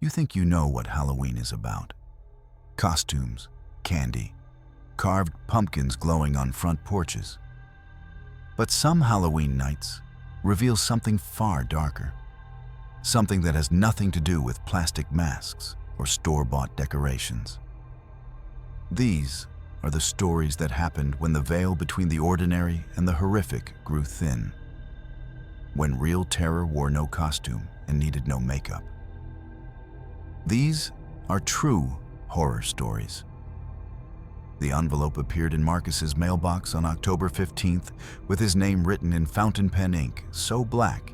You think you know what Halloween is about. Costumes, candy, carved pumpkins glowing on front porches. But some Halloween nights reveal something far darker. Something that has nothing to do with plastic masks or store-bought decorations. These are the stories that happened when the veil between the ordinary and the horrific grew thin. When real terror wore no costume and needed no makeup. These are true horror stories. The envelope appeared in Marcus's mailbox on October 15th with his name written in fountain pen ink, so black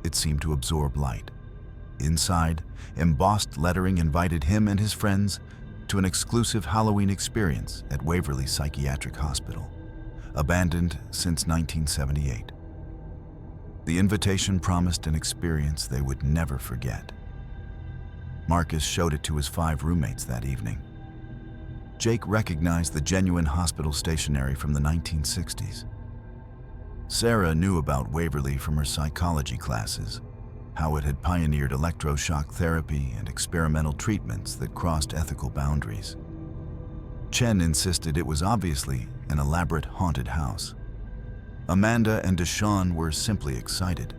it seemed to absorb light. Inside, embossed lettering invited him and his friends to an exclusive Halloween experience at Waverly Psychiatric Hospital, abandoned since 1978. The invitation promised an experience they would never forget. Marcus showed it to his 5 roommates that evening. Jake recognized the genuine hospital stationery from the 1960s. Sarah knew about Waverly from her psychology classes, how it had pioneered electroshock therapy and experimental treatments that crossed ethical boundaries. Chen insisted it was obviously an elaborate haunted house. Amanda and Deshawn were simply excited.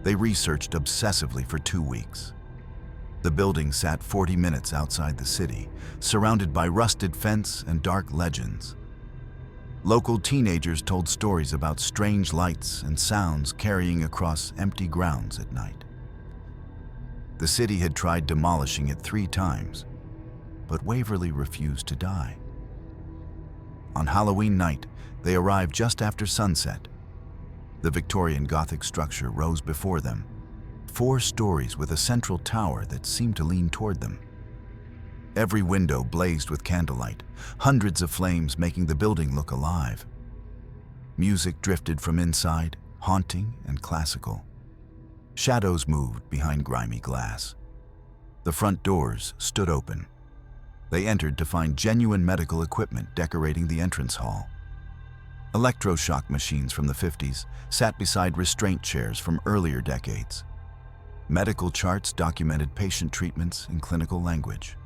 They researched obsessively for 2 weeks. The building sat 40 minutes outside the city, surrounded by rusted fence and dark legends. Local teenagers told stories about strange lights and sounds carrying across empty grounds at night. The city had tried demolishing it 3 times, but Waverly refused to die. On Halloween night, they arrived just after sunset. The Victorian Gothic structure rose before them, 4 stories with a central tower that seemed to lean toward them. Every window blazed with candlelight, hundreds of flames making the building look alive. Music drifted from inside, haunting and classical. Shadows moved behind grimy glass. The front doors stood open. They entered to find genuine medical equipment decorating the entrance hall. Electroshock machines from the 50s sat beside restraint chairs from earlier decades. Medical charts documented patient treatments in clinical language.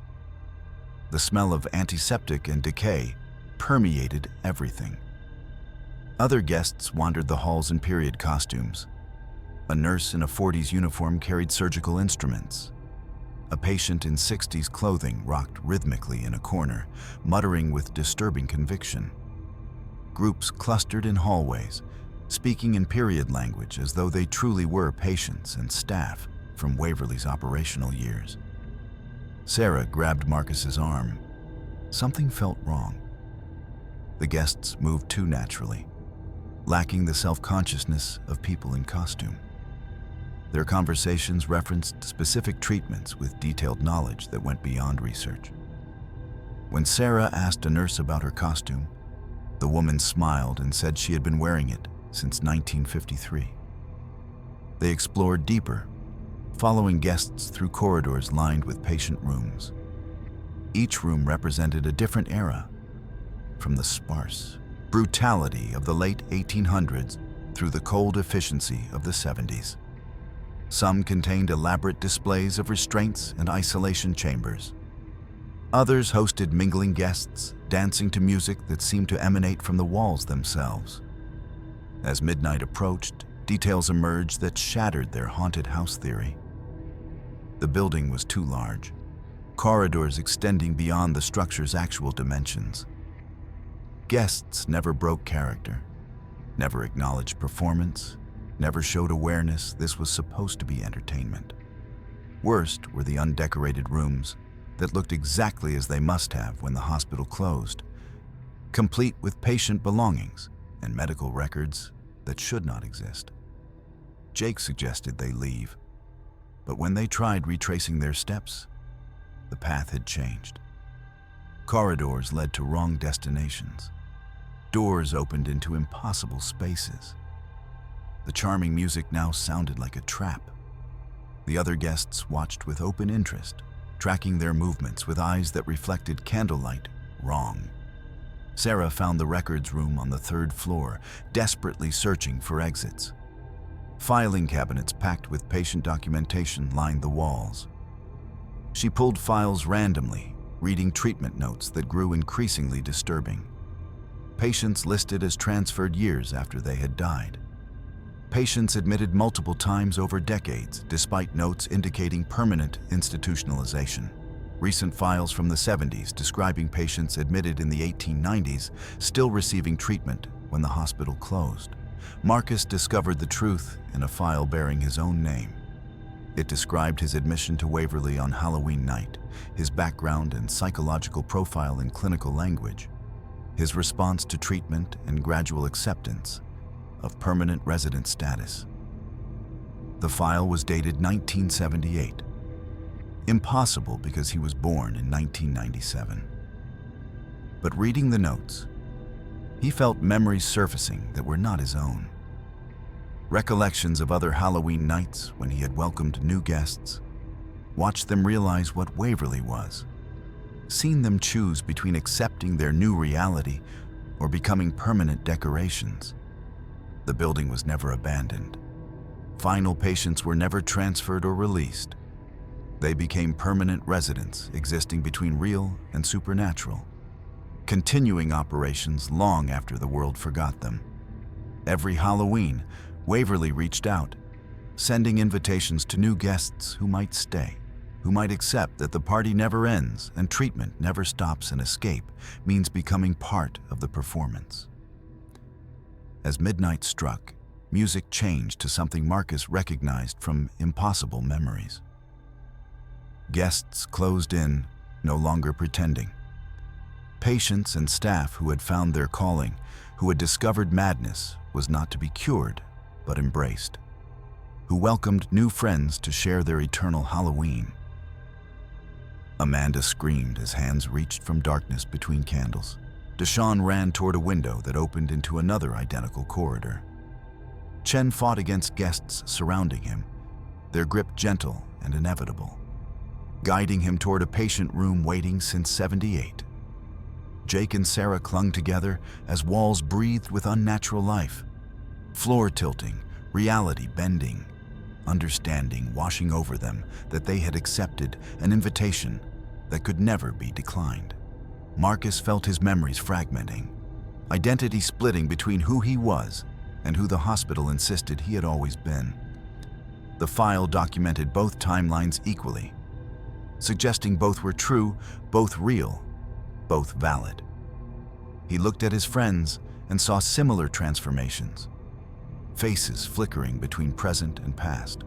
The smell of antiseptic and decay permeated everything. Other guests wandered the halls in period costumes. A nurse in a 40s uniform carried surgical instruments. A patient in 60s clothing rocked rhythmically in a corner, muttering with disturbing conviction. Groups clustered in hallways, speaking in period language as though they truly were patients and staff from Waverly's operational years. Sarah grabbed Marcus's arm. Something felt wrong. The guests moved too naturally, lacking the self-consciousness of people in costume. Their conversations referenced specific treatments with detailed knowledge that went beyond research. When Sarah asked a nurse about her costume, the woman smiled and said she had been wearing it since 1953. They explored deeper, following guests through corridors lined with patient rooms. Each room represented a different era, from the sparse brutality of the late 1800s through the cold efficiency of the 70s. Some contained elaborate displays of restraints and isolation chambers. Others hosted mingling guests, dancing to music that seemed to emanate from the walls themselves. As midnight approached, details emerged that shattered their haunted house theory. The building was too large, corridors extending beyond the structure's actual dimensions. Guests never broke character, never acknowledged performance, never showed awareness this was supposed to be entertainment. Worst were the undecorated rooms that looked exactly as they must have when the hospital closed, complete with patient belongings and medical records that should not exist. Jake suggested they leave, but when they tried retracing their steps, the path had changed. Corridors led to wrong destinations. Doors opened into impossible spaces. The charming music now sounded like a trap. The other guests watched with open interest, tracking their movements with eyes that reflected candlelight wrong. Sarah found the records room on the 3rd floor, desperately searching for exits. Filing cabinets packed with patient documentation lined the walls. She pulled files randomly, reading treatment notes that grew increasingly disturbing. Patients listed as transferred years after they had died. Patients admitted multiple times over decades, despite notes indicating permanent institutionalization. Recent files from the 70s describing patients admitted in the 1890s still receiving treatment when the hospital closed. Marcus discovered the truth in a file bearing his own name. It described his admission to Waverly on Halloween night, his background and psychological profile in clinical language, his response to treatment and gradual acceptance of permanent resident status. The file was dated 1978. Impossible because he was born in 1997. But reading the notes, he felt memories surfacing that were not his own. Recollections of other Halloween nights when he had welcomed new guests, watched them realize what Waverly was, seen them choose between accepting their new reality or becoming permanent decorations. The building was never abandoned. Final patients were never transferred or released. They became permanent residents existing between real and supernatural, continuing operations long after the world forgot them. Every Halloween, Waverly reached out, sending invitations to new guests who might stay, who might accept that the party never ends and treatment never stops, and escape means becoming part of the performance. As midnight struck, music changed to something Marcus recognized from impossible memories. Guests closed in, no longer pretending. Patients and staff who had found their calling, who had discovered madness was not to be cured, but embraced, who welcomed new friends to share their eternal Halloween. Amanda screamed as hands reached from darkness between candles. Deshawn ran toward a window that opened into another identical corridor. Chen fought against guests surrounding him, their grip gentle and inevitable, guiding him toward a patient room waiting since '78. Jake and Sarah clung together as walls breathed with unnatural life, floor tilting, reality bending, understanding washing over them that they had accepted an invitation that could never be declined. Marcus felt his memories fragmenting, identity splitting between who he was and who the hospital insisted he had always been. The file documented both timelines equally, suggesting both were true, both real, both valid. He looked at his friends and saw similar transformations, faces flickering between present and past,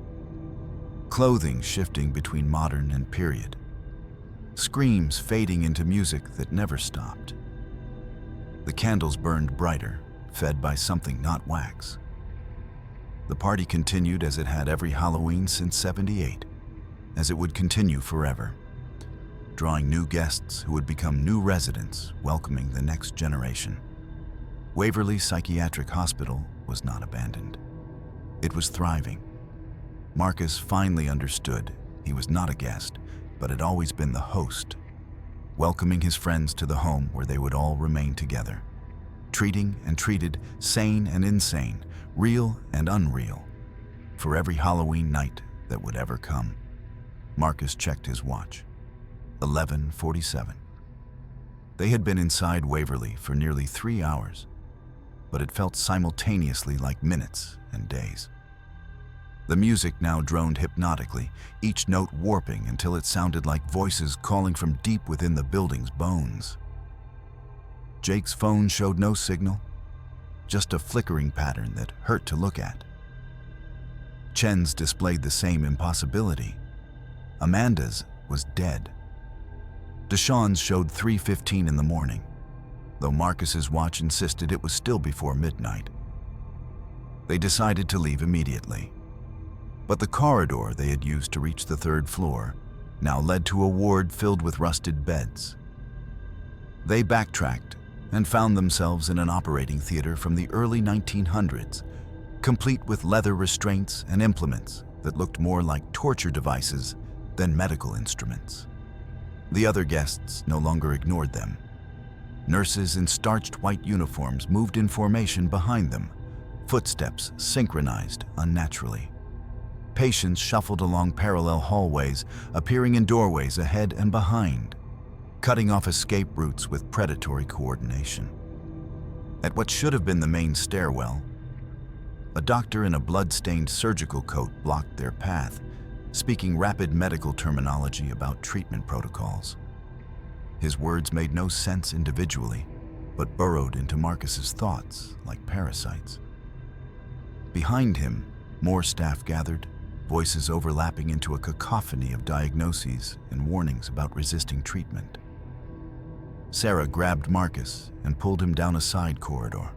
clothing shifting between modern and period, screams fading into music that never stopped. The candles burned brighter, fed by something not wax. The party continued as it had every Halloween since '78, as it would continue forever, drawing new guests who would become new residents, welcoming the next generation. Waverly Psychiatric Hospital was not abandoned. It was thriving. Marcus finally understood he was not a guest, but had always been the host, welcoming his friends to the home where they would all remain together, treating and treated, sane and insane, real and unreal, for every Halloween night that would ever come. Marcus checked his watch. 11:47. They had been inside Waverly for nearly 3 hours, but it felt simultaneously like minutes and days. The music now droned hypnotically, each note warping until it sounded like voices calling from deep within the building's bones. Jake's phone showed no signal, just a flickering pattern that hurt to look at. Chen's displayed the same impossibility. Amanda's was dead. Deshawn's showed 3:15 in the morning, though Marcus's watch insisted it was still before midnight. They decided to leave immediately. But the corridor they had used to reach the 3rd floor now led to a ward filled with rusted beds. They backtracked and found themselves in an operating theater from the early 1900s, complete with leather restraints and implements that looked more like torture devices than medical instruments. The other guests no longer ignored them. Nurses in starched white uniforms moved in formation behind them, footsteps synchronized unnaturally. Patients shuffled along parallel hallways, appearing in doorways ahead and behind, cutting off escape routes with predatory coordination. At what should have been the main stairwell, a doctor in a blood-stained surgical coat blocked their path, speaking rapid medical terminology about treatment protocols. His words made no sense individually, but burrowed into Marcus's thoughts like parasites. Behind him, more staff gathered, voices overlapping into a cacophony of diagnoses and warnings about resisting treatment. Sarah grabbed Marcus and pulled him down a side corridor.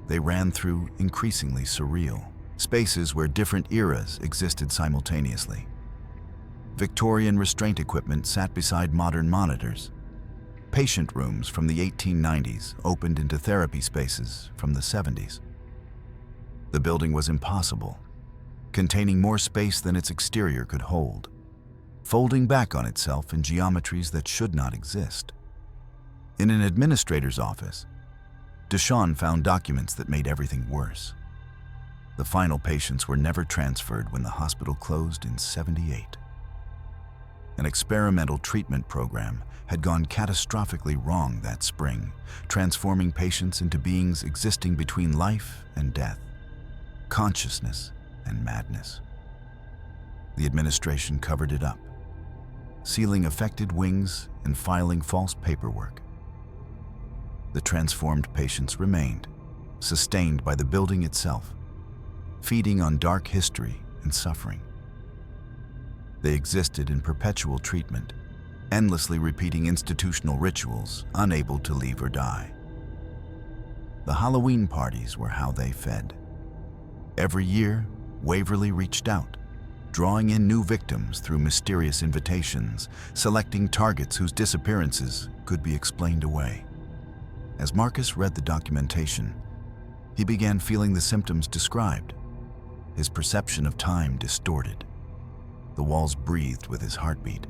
They ran through increasingly surreal spaces where different eras existed simultaneously. Victorian restraint equipment sat beside modern monitors. Patient rooms from the 1890s opened into therapy spaces from the 70s. The building was impossible, containing more space than its exterior could hold, folding back on itself in geometries that should not exist. In an administrator's office, Deshawn found documents that made everything worse. The final patients were never transferred when the hospital closed in '78. An experimental treatment program had gone catastrophically wrong that spring, transforming patients into beings existing between life and death, consciousness and madness. The administration covered it up, sealing affected wings and filing false paperwork. The transformed patients remained, sustained by the building itself, feeding on dark history and suffering. They existed in perpetual treatment, endlessly repeating institutional rituals, unable to leave or die. The Halloween parties were how they fed. Every year, Waverly reached out, drawing in new victims through mysterious invitations, selecting targets whose disappearances could be explained away. As Marcus read the documentation, he began feeling the symptoms described. His perception of time distorted. The walls breathed with his heartbeat.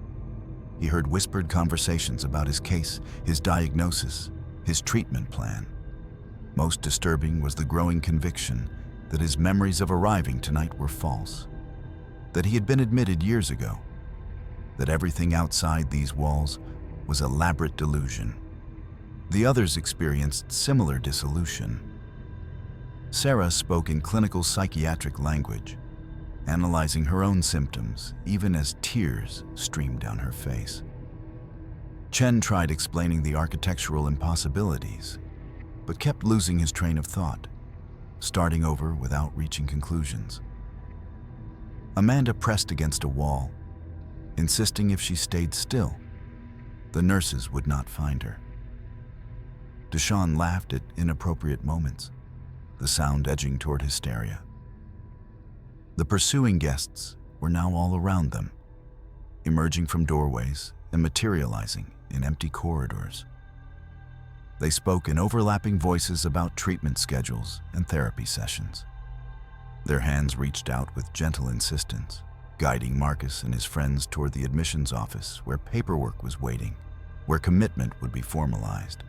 He heard whispered conversations about his case, his diagnosis, his treatment plan. Most disturbing was the growing conviction that his memories of arriving tonight were false, that he had been admitted years ago, that everything outside these walls was elaborate delusion. The others experienced similar dissolution. Sarah spoke in clinical psychiatric language, analyzing her own symptoms even as tears streamed down her face. Chen tried explaining the architectural impossibilities, but kept losing his train of thought, starting over without reaching conclusions. Amanda pressed against a wall, insisting if she stayed still, the nurses would not find her. Deshawn laughed at inappropriate moments, the sound edging toward hysteria. The pursuing guests were now all around them, emerging from doorways and materializing in empty corridors. They spoke in overlapping voices about treatment schedules and therapy sessions. Their hands reached out with gentle insistence, guiding Marcus and his friends toward the admissions office where paperwork was waiting, where commitment would be formalized.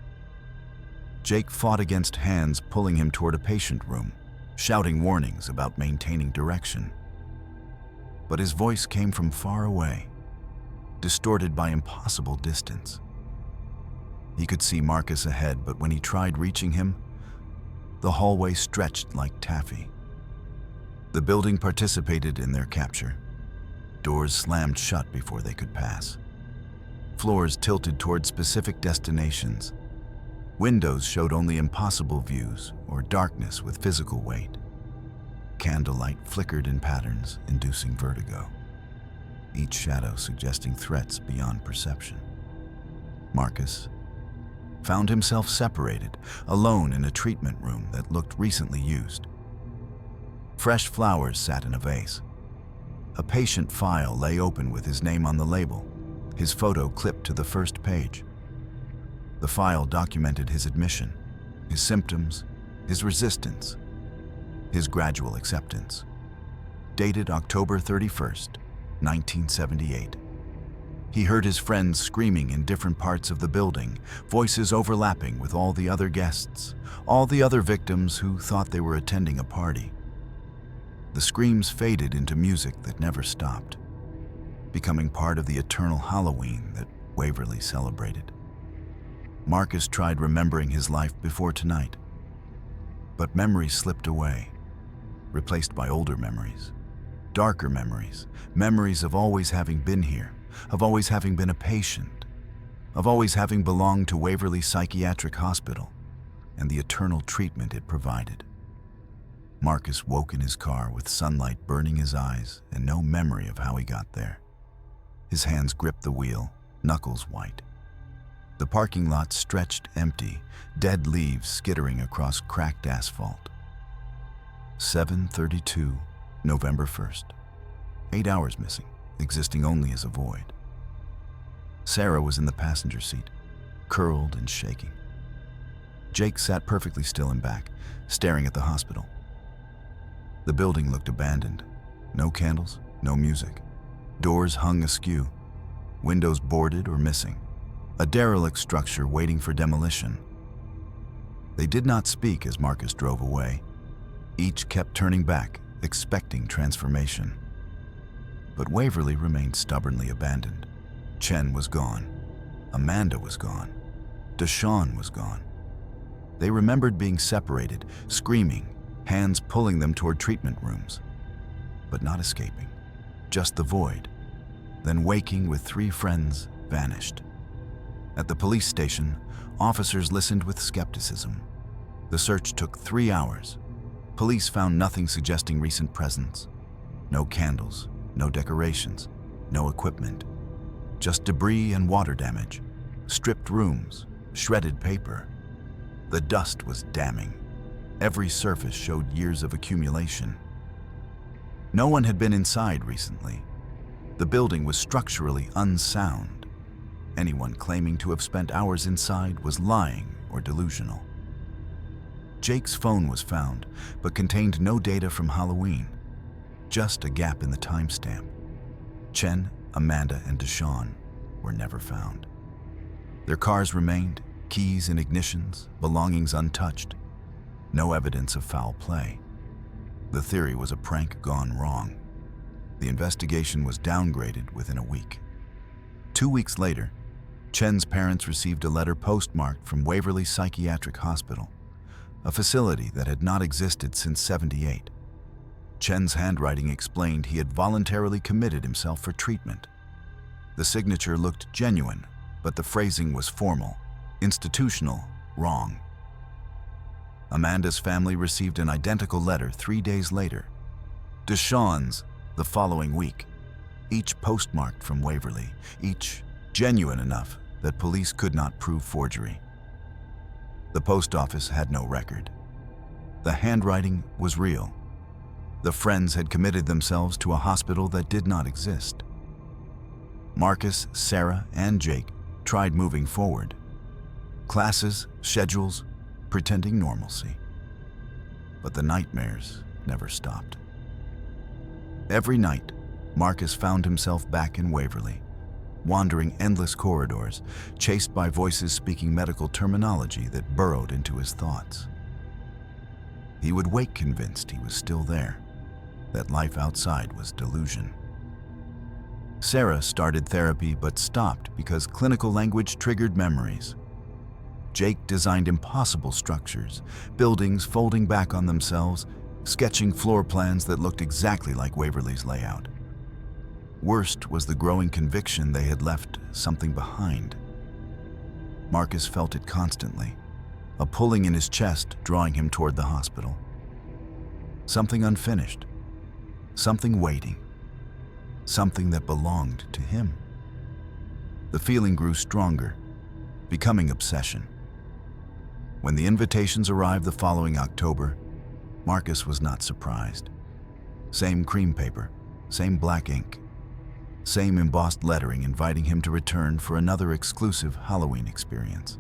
Jake fought against hands pulling him toward a patient room, shouting warnings about maintaining direction. But his voice came from far away, distorted by impossible distance. He could see Marcus ahead, but when he tried reaching him, the hallway stretched like taffy. The building participated in their capture. Doors slammed shut before they could pass. Floors tilted toward specific destinations. Windows showed only impossible views or darkness with physical weight. Candlelight flickered in patterns, inducing vertigo, each shadow suggesting threats beyond perception. Marcus found himself separated, alone in a treatment room that looked recently used. Fresh flowers sat in a vase. A patient file lay open with his name on the label, his photo clipped to the first page. The file documented his admission, his symptoms, his resistance, his gradual acceptance. Dated October 31st, 1978. He heard his friends screaming in different parts of the building, voices overlapping with all the other guests, all the other victims who thought they were attending a party. The screams faded into music that never stopped, becoming part of the eternal Halloween that Waverly celebrated. Marcus tried remembering his life before tonight, but memories slipped away, replaced by older memories, darker memories, memories of always having been here, of always having been a patient, of always having belonged to Waverly Psychiatric Hospital and the eternal treatment it provided. Marcus woke in his car with sunlight burning his eyes and no memory of how he got there. His hands gripped the wheel, knuckles white. The parking lot stretched empty, dead leaves skittering across cracked asphalt. 7:32, November 1st. 8 hours missing, existing only as a void. Sarah was in the passenger seat, curled and shaking. Jake sat perfectly still in back, staring at the hospital. The building looked abandoned. No candles, no music. Doors hung askew, windows boarded or missing. A derelict structure waiting for demolition. They did not speak as Marcus drove away. Each kept turning back, expecting transformation. But Waverly remained stubbornly abandoned. Chen was gone. Amanda was gone. Deshawn was gone. They remembered being separated, screaming, hands pulling them toward treatment rooms, but not escaping, just the void. Then waking with 3 friends, vanished. At the police station, officers listened with skepticism. The search took 3 hours. Police found nothing suggesting recent presence. No candles, no decorations, no equipment. Just debris and water damage, stripped rooms, shredded paper. The dust was damning. Every surface showed years of accumulation. No one had been inside recently. The building was structurally unsound. Anyone claiming to have spent hours inside was lying or delusional. Jake's phone was found, but contained no data from Halloween, just a gap in the timestamp. Chen, Amanda, and Deshawn were never found. Their cars remained, keys and ignitions, belongings untouched. No evidence of foul play. The theory was a prank gone wrong. The investigation was downgraded within a week. 2 weeks later, Chen's parents received a letter postmarked from Waverly Psychiatric Hospital, a facility that had not existed since '78. Chen's handwriting explained he had voluntarily committed himself for treatment. The signature looked genuine, but the phrasing was formal, institutional, wrong. Amanda's family received an identical letter 3 days later. Deshawn's the following week, each postmarked from Waverly, each genuine enough that police could not prove forgery. The post office had no record. The handwriting was real. The friends had committed themselves to a hospital that did not exist. Marcus, Sarah, and Jake tried moving forward. Classes, schedules, pretending normalcy. But the nightmares never stopped. Every night, Marcus found himself back in Waverly, wandering endless corridors, chased by voices speaking medical terminology that burrowed into his thoughts. He would wake convinced he was still there, that life outside was delusion. Sarah started therapy but stopped because clinical language triggered memories. Jake designed impossible structures, buildings folding back on themselves, sketching floor plans that looked exactly like Waverly's layout. Worst was the growing conviction they had left something behind. Marcus felt it constantly, a pulling in his chest drawing him toward the hospital. Something unfinished, something waiting, something that belonged to him. The feeling grew stronger, becoming obsession. When the invitations arrived the following October, Marcus was not surprised. Same cream paper, same black ink, same embossed lettering inviting him to return for another exclusive Halloween experience.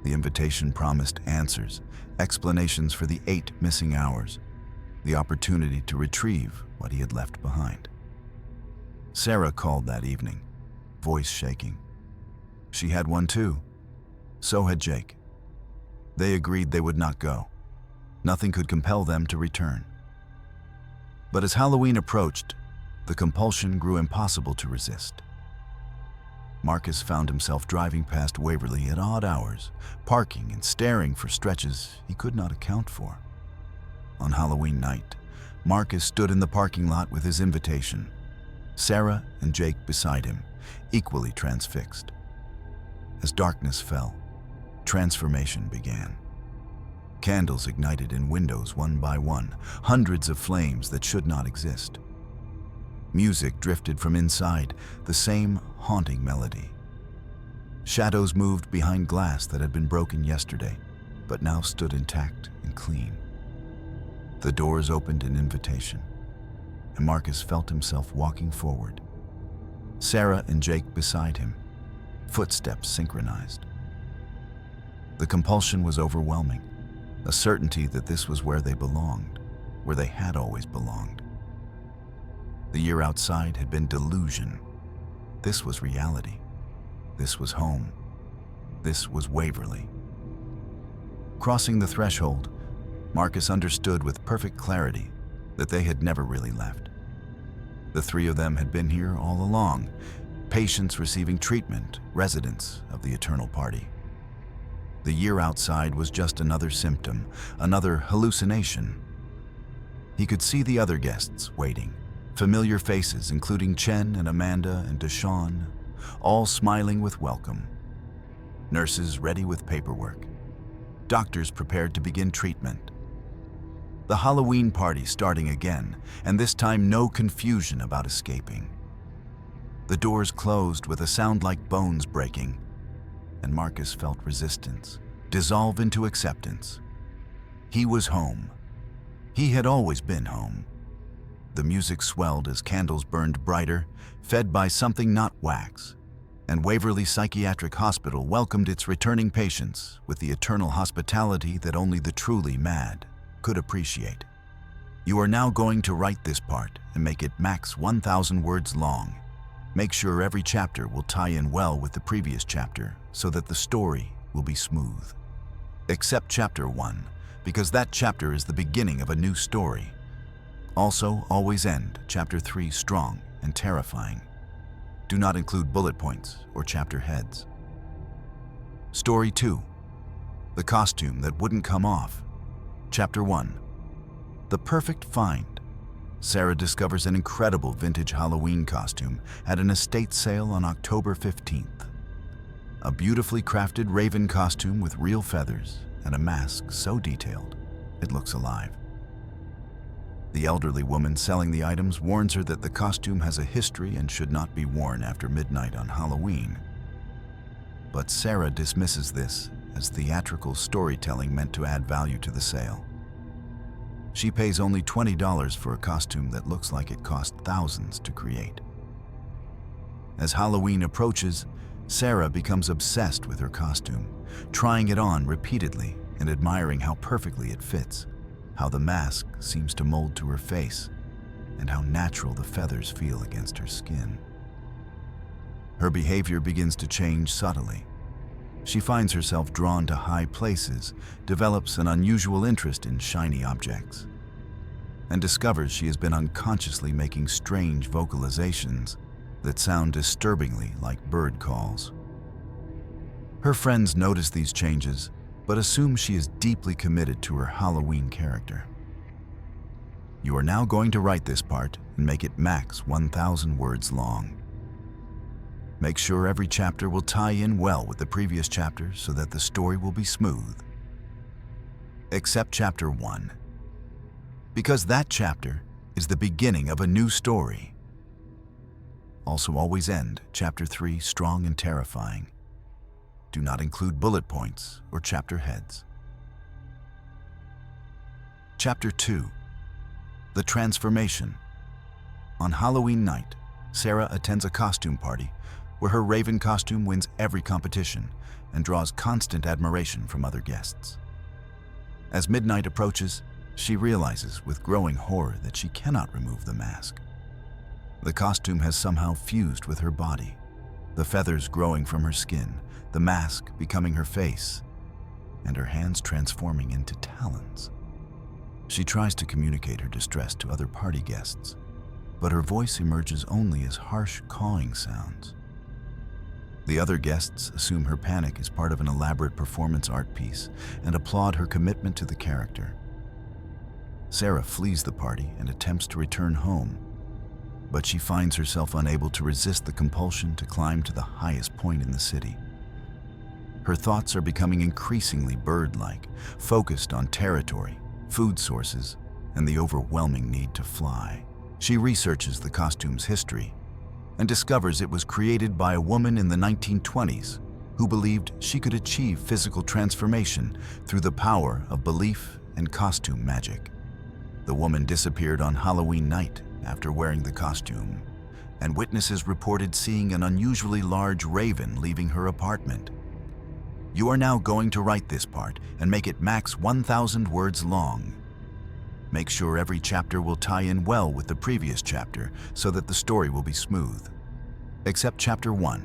The invitation promised answers, explanations for the 8 missing hours, the opportunity to retrieve what he had left behind. Sarah called that evening, voice shaking. She had one too. So had Jake. They agreed they would not go. Nothing could compel them to return. But as Halloween approached, the compulsion grew impossible to resist. Marcus found himself driving past Waverly at odd hours, parking and staring for stretches he could not account for. On Halloween night, Marcus stood in the parking lot with his invitation, Sarah and Jake beside him, equally transfixed. As darkness fell, transformation began. Candles ignited in windows one by one, hundreds of flames that should not exist. Music drifted from inside, the same haunting melody. Shadows moved behind glass that had been broken yesterday, but now stood intact and clean. The doors opened in invitation, and Marcus felt himself walking forward. Sarah and Jake beside him, footsteps synchronized. The compulsion was overwhelming, a certainty that this was where they belonged, where they had always belonged. The year outside had been delusion. This was reality. This was home. This was Waverly. Crossing the threshold, Marcus understood with perfect clarity that they had never really left. The three of them had been here all along, patients receiving treatment, residents of the Eternal Party. The year outside was just another symptom, another hallucination. He could see the other guests waiting, familiar faces including Chen and Amanda and Deshawn, all smiling with welcome. Nurses ready with paperwork. Doctors prepared to begin treatment. The Halloween party starting again, and this time no confusion about escaping. The doors closed with a sound like bones breaking, and Marcus felt resistance dissolve into acceptance. He was home. He had always been home. The music swelled as candles burned brighter, fed by something not wax, and Waverly Psychiatric Hospital welcomed its returning patients with the eternal hospitality that only the truly mad could appreciate. You are now going to write this part and make it max 1,000 words long. Make sure every chapter will tie in well with the previous chapter so that the story will be smooth. Except chapter 1, because that chapter is the beginning of a new story. Also, always end chapter 3 strong and terrifying. Do not include bullet points or chapter heads. Story 2, the costume that wouldn't come off. Chapter 1, the perfect find. Sarah discovers an incredible vintage Halloween costume at an estate sale on October 15th. A beautifully crafted raven costume with real feathers and a mask so detailed it looks alive. The elderly woman selling the items warns her that the costume has a history and should not be worn after midnight on Halloween. But Sarah dismisses this as theatrical storytelling meant to add value to the sale. She pays only $20 for a costume that looks like it cost thousands to create. As Halloween approaches, Sarah becomes obsessed with her costume, trying it on repeatedly and admiring how perfectly it fits, how the mask seems to mold to her face, and how natural the feathers feel against her skin. Her behavior begins to change subtly. She finds herself drawn to high places, develops an unusual interest in shiny objects, and discovers she has been unconsciously making strange vocalizations that sound disturbingly like bird calls. Her friends notice these changes, but assume she is deeply committed to her Halloween character. You are now going to write this part and make it max 1,000 words long. Make sure every chapter will tie in well with the previous chapter so that the story will be smooth. Except chapter 1, because that chapter is the beginning of a new story. Also always end chapter 3 strong and terrifying. Do not include bullet points or chapter heads. Chapter 2, the transformation. On Halloween night, Sarah attends a costume party where her raven costume wins every competition and draws constant admiration from other guests. As midnight approaches, she realizes with growing horror that she cannot remove the mask. The costume has somehow fused with her body, the feathers growing from her skin, the mask becoming her face, and her hands transforming into talons. She tries to communicate her distress to other party guests, but her voice emerges only as harsh cawing sounds. The other guests assume her panic is part of an elaborate performance art piece and applaud her commitment to the character. Sarah flees the party and attempts to return home, but she finds herself unable to resist the compulsion to climb to the highest point in the city. Her thoughts are becoming increasingly bird-like, focused on territory, food sources, and the overwhelming need to fly. She researches the costume's history and discovers it was created by a woman in the 1920s who believed she could achieve physical transformation through the power of belief and costume magic. The woman disappeared on Halloween night after wearing the costume, and witnesses reported seeing an unusually large raven leaving her apartment. You are now going to write this part and make it max 1,000 words long. Make sure every chapter will tie in well with the previous chapter so that the story will be smooth. Except chapter 1,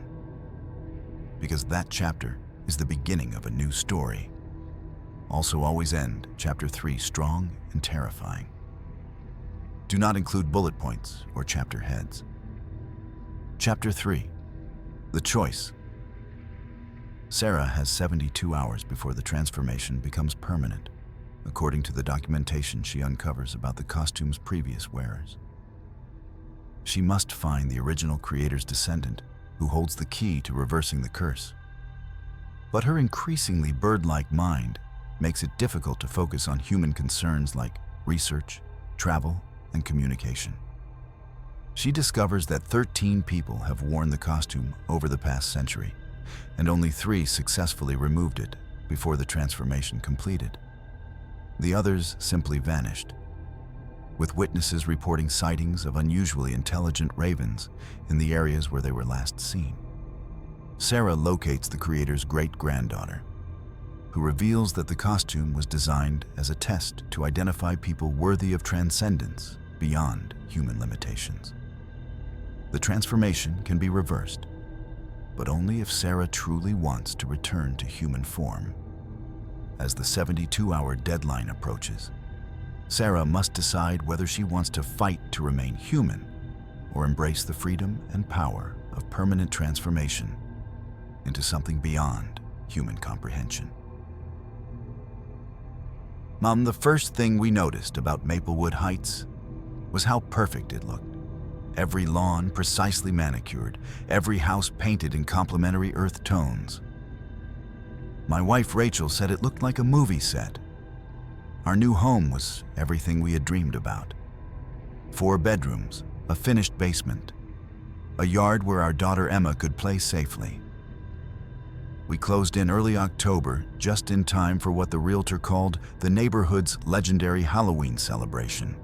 because that chapter is the beginning of a new story. Also always end chapter 3 strong and terrifying. Do not include bullet points or chapter heads. Chapter 3, The Choice. Sarah has 72 hours before the transformation becomes permanent, according to the documentation she uncovers about the costume's previous wearers. She must find the original creator's descendant, who holds the key to reversing the curse. But her increasingly bird-like mind makes it difficult to focus on human concerns like research, travel, and communication. She discovers that 13 people have worn the costume over the past century, and only 3 successfully removed it before the transformation completed. The others simply vanished, with witnesses reporting sightings of unusually intelligent ravens in the areas where they were last seen. Sarah locates the creator's great-granddaughter, who reveals that the costume was designed as a test to identify people worthy of transcendence beyond human limitations. The transformation can be reversed, but only if Sarah truly wants to return to human form. As the 72-hour deadline approaches, Sarah must decide whether she wants to fight to remain human or embrace the freedom and power of permanent transformation into something beyond human comprehension. Mom, the first thing we noticed about Maplewood Heights was how perfect it looked. Every lawn precisely manicured, every house painted in complementary earth tones. My wife Rachel said it looked like a movie set. Our new home was everything we had dreamed about. 4 bedrooms, a finished basement, a yard where our daughter Emma could play safely. We closed in early October, just in time for what the realtor called the neighborhood's legendary Halloween celebration.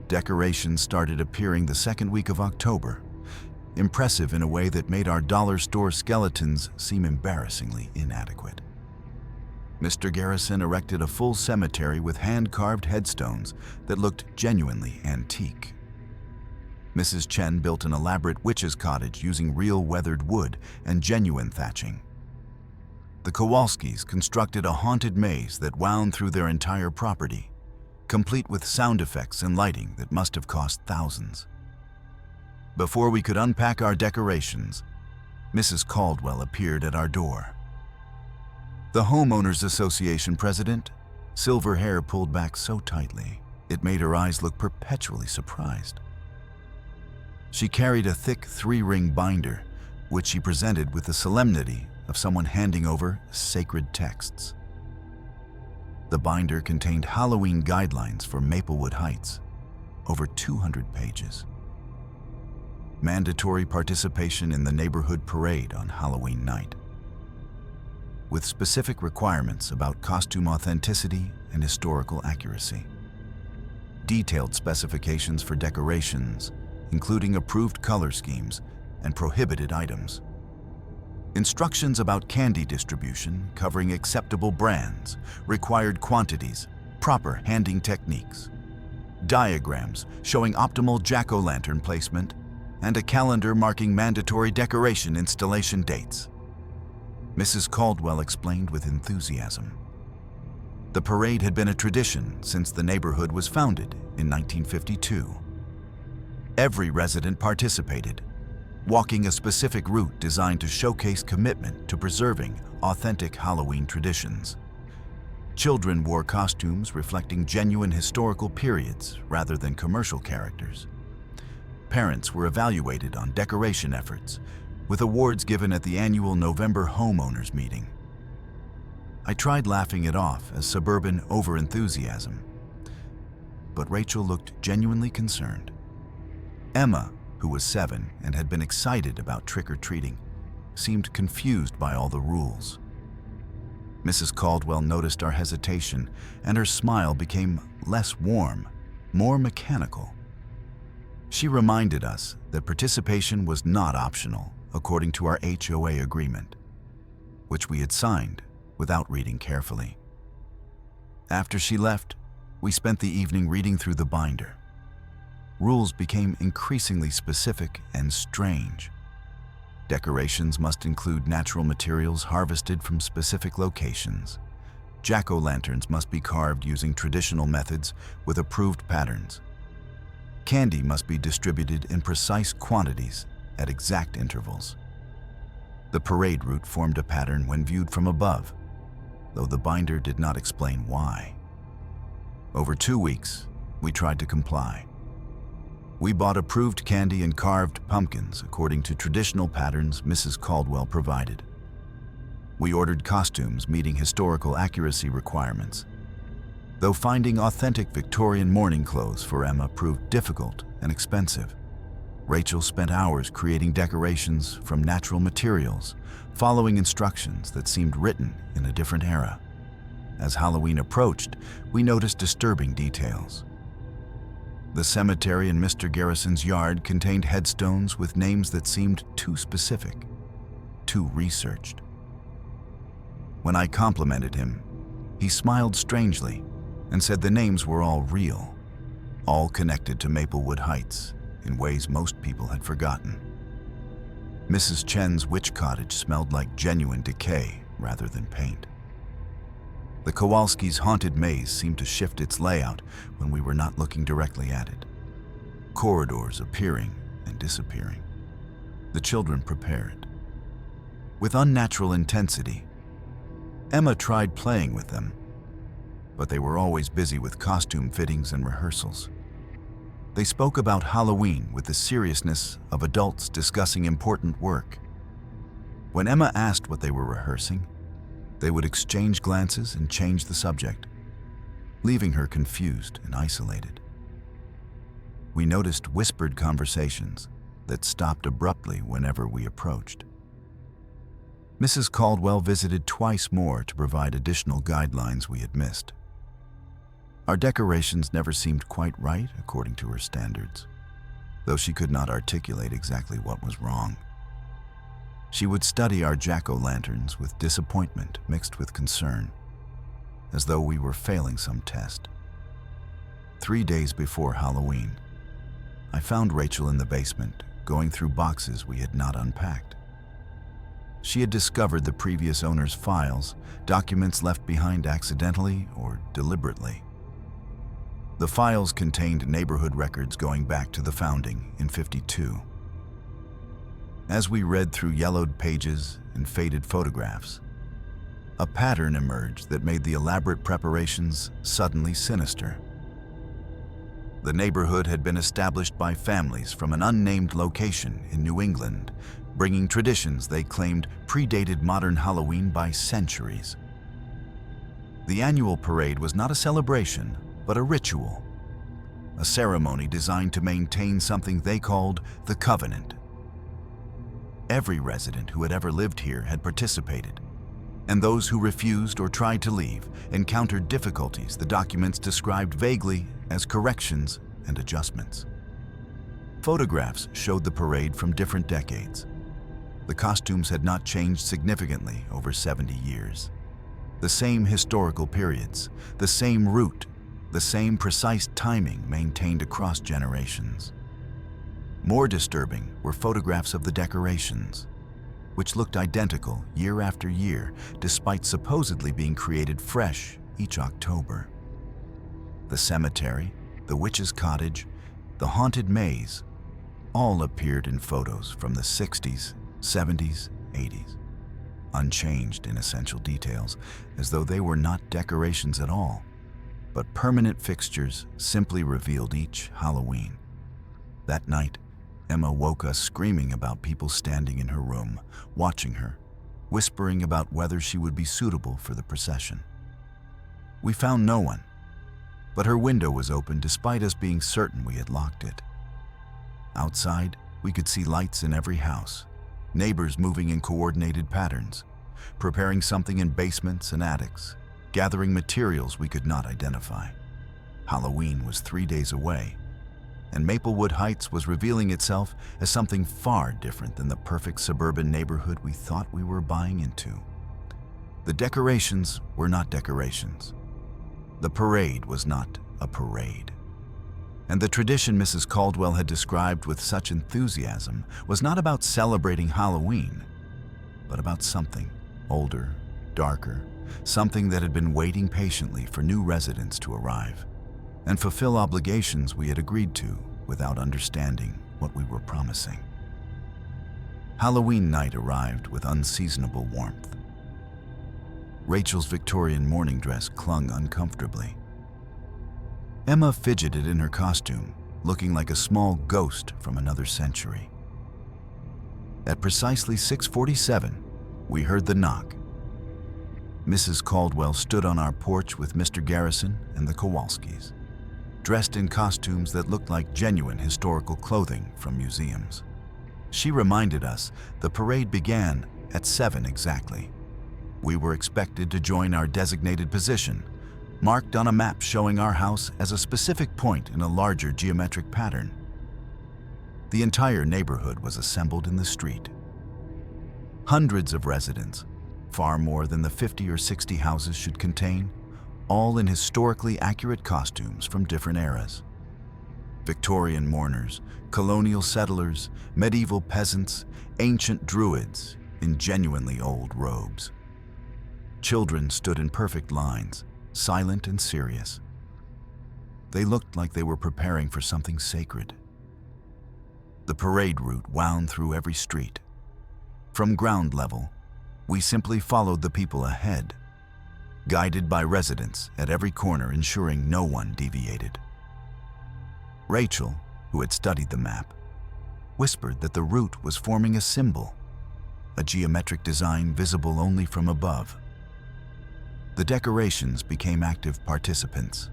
Decorations started appearing the second week of October, impressive in a way that made our dollar store skeletons seem embarrassingly inadequate. Mr. Garrison erected a full cemetery with hand-carved headstones that looked genuinely antique. Mrs. Chen built an elaborate witch's cottage using real weathered wood and genuine thatching. The Kowalskis constructed a haunted maze that wound through their entire property, complete with sound effects and lighting that must have cost thousands. Before we could unpack our decorations, Mrs. Caldwell appeared at our door. The Homeowners Association president, silver hair pulled back so tightly, it made her eyes look perpetually surprised. She carried a thick 3-ring binder, which she presented with the solemnity of someone handing over sacred texts. The binder contained Halloween guidelines for Maplewood Heights, over 200 pages. Mandatory participation in the neighborhood parade on Halloween night, with specific requirements about costume authenticity and historical accuracy. Detailed specifications for decorations, including approved color schemes and prohibited items. Instructions about candy distribution covering acceptable brands, required quantities, proper handing techniques. Diagrams showing optimal jack-o'-lantern placement, and a calendar marking mandatory decoration installation dates. Mrs. Caldwell explained with enthusiasm. The parade had been a tradition since the neighborhood was founded in 1952. Every resident participated, walking a specific route designed to showcase commitment to preserving authentic Halloween traditions. Children wore costumes reflecting genuine historical periods rather than commercial characters. Parents were evaluated on decoration efforts, with awards given at the annual November homeowners meeting. I tried laughing it off as suburban overenthusiasm, but Rachel looked genuinely concerned. Emma, who was 7 and had been excited about trick-or-treating, seemed confused by all the rules. Mrs. Caldwell noticed our hesitation, and her smile became less warm, more mechanical. She reminded us that participation was not optional according to our HOA agreement, which we had signed without reading carefully. After she left, we spent the evening reading through the binder. Rules became increasingly specific and strange. Decorations must include natural materials harvested from specific locations. Jack-o'-lanterns must be carved using traditional methods with approved patterns. Candy must be distributed in precise quantities at exact intervals. The parade route formed a pattern when viewed from above, though the binder did not explain why. Over 2 weeks, we tried to comply. We bought approved candy and carved pumpkins according to traditional patterns Mrs. Caldwell provided. We ordered costumes meeting historical accuracy requirements. Though finding authentic Victorian mourning clothes for Emma proved difficult and expensive, Rachel spent hours creating decorations from natural materials, following instructions that seemed written in a different era. As Halloween approached, we noticed disturbing details. The cemetery in Mr. Garrison's yard contained headstones with names that seemed too specific, too researched. When I complimented him, he smiled strangely and said the names were all real, all connected to Maplewood Heights in ways most people had forgotten. Mrs. Chen's witch cottage smelled like genuine decay rather than paint. The Kowalski's haunted maze seemed to shift its layout when we were not looking directly at it. Corridors appearing and disappearing. The children prepared. With unnatural intensity, Emma tried playing with them, but they were always busy with costume fittings and rehearsals. They spoke about Halloween with the seriousness of adults discussing important work. When Emma asked what they were rehearsing, they would exchange glances and change the subject, leaving her confused and isolated. We noticed whispered conversations that stopped abruptly whenever we approached. Mrs. Caldwell visited twice more to provide additional guidelines we had missed. Our decorations never seemed quite right according to her standards, though she could not articulate exactly what was wrong. She would study our jack-o'-lanterns with disappointment mixed with concern, as though we were failing some test. 3 days before Halloween, I found Rachel in the basement, going through boxes we had not unpacked. She had discovered the previous owner's files, documents left behind accidentally or deliberately. The files contained neighborhood records going back to the founding in '52. As we read through yellowed pages and faded photographs, a pattern emerged that made the elaborate preparations suddenly sinister. The neighborhood had been established by families from an unnamed location in New England, bringing traditions they claimed predated modern Halloween by centuries. The annual parade was not a celebration, but a ritual, a ceremony designed to maintain something they called the Covenant. Every resident who had ever lived here had participated, and those who refused or tried to leave encountered difficulties the documents described vaguely as corrections and adjustments. Photographs showed the parade from different decades. The costumes had not changed significantly over 70 years. The same historical periods, the same route, the same precise timing maintained across generations. More disturbing were photographs of the decorations, which looked identical year after year, despite supposedly being created fresh each October. The cemetery, the witch's cottage, the haunted maze, all appeared in photos from the 60s, 70s, 80s, unchanged in essential details, as though they were not decorations at all, but permanent fixtures simply revealed each Halloween. That night, Emma woke us screaming about people standing in her room, watching her, whispering about whether she would be suitable for the procession. We found no one, but her window was open despite us being certain we had locked it. Outside, we could see lights in every house, neighbors moving in coordinated patterns, preparing something in basements and attics, gathering materials we could not identify. Halloween was 3 days away, and Maplewood Heights was revealing itself as something far different than the perfect suburban neighborhood we thought we were buying into. The decorations were not decorations. The parade was not a parade. And the tradition Mrs. Caldwell had described with such enthusiasm was not about celebrating Halloween, but about something older, darker, something that had been waiting patiently for new residents to arrive and fulfill obligations we had agreed to without understanding what we were promising. Halloween night arrived with unseasonable warmth. Rachel's Victorian morning dress clung uncomfortably. Emma fidgeted in her costume, looking like a small ghost from another century. At precisely 6:47, we heard the knock. Mrs. Caldwell stood on our porch with Mr. Garrison and the Kowalskis, dressed in costumes that looked like genuine historical clothing from museums. She reminded us the parade began at 7 exactly. We were expected to join our designated position, marked on a map showing our house as a specific point in a larger geometric pattern. The entire neighborhood was assembled in the street. Hundreds of residents, far more than the 50 or 60 houses should contain, all in historically accurate costumes from different eras. Victorian mourners, colonial settlers, medieval peasants, ancient druids in genuinely old robes. Children stood in perfect lines, silent and serious. They looked like they were preparing for something sacred. The parade route wound through every street. From ground level, we simply followed the people ahead, guided by residents at every corner, ensuring no one deviated. Rachel, who had studied the map, whispered that the route was forming a symbol, a geometric design visible only from above. The decorations became active participants.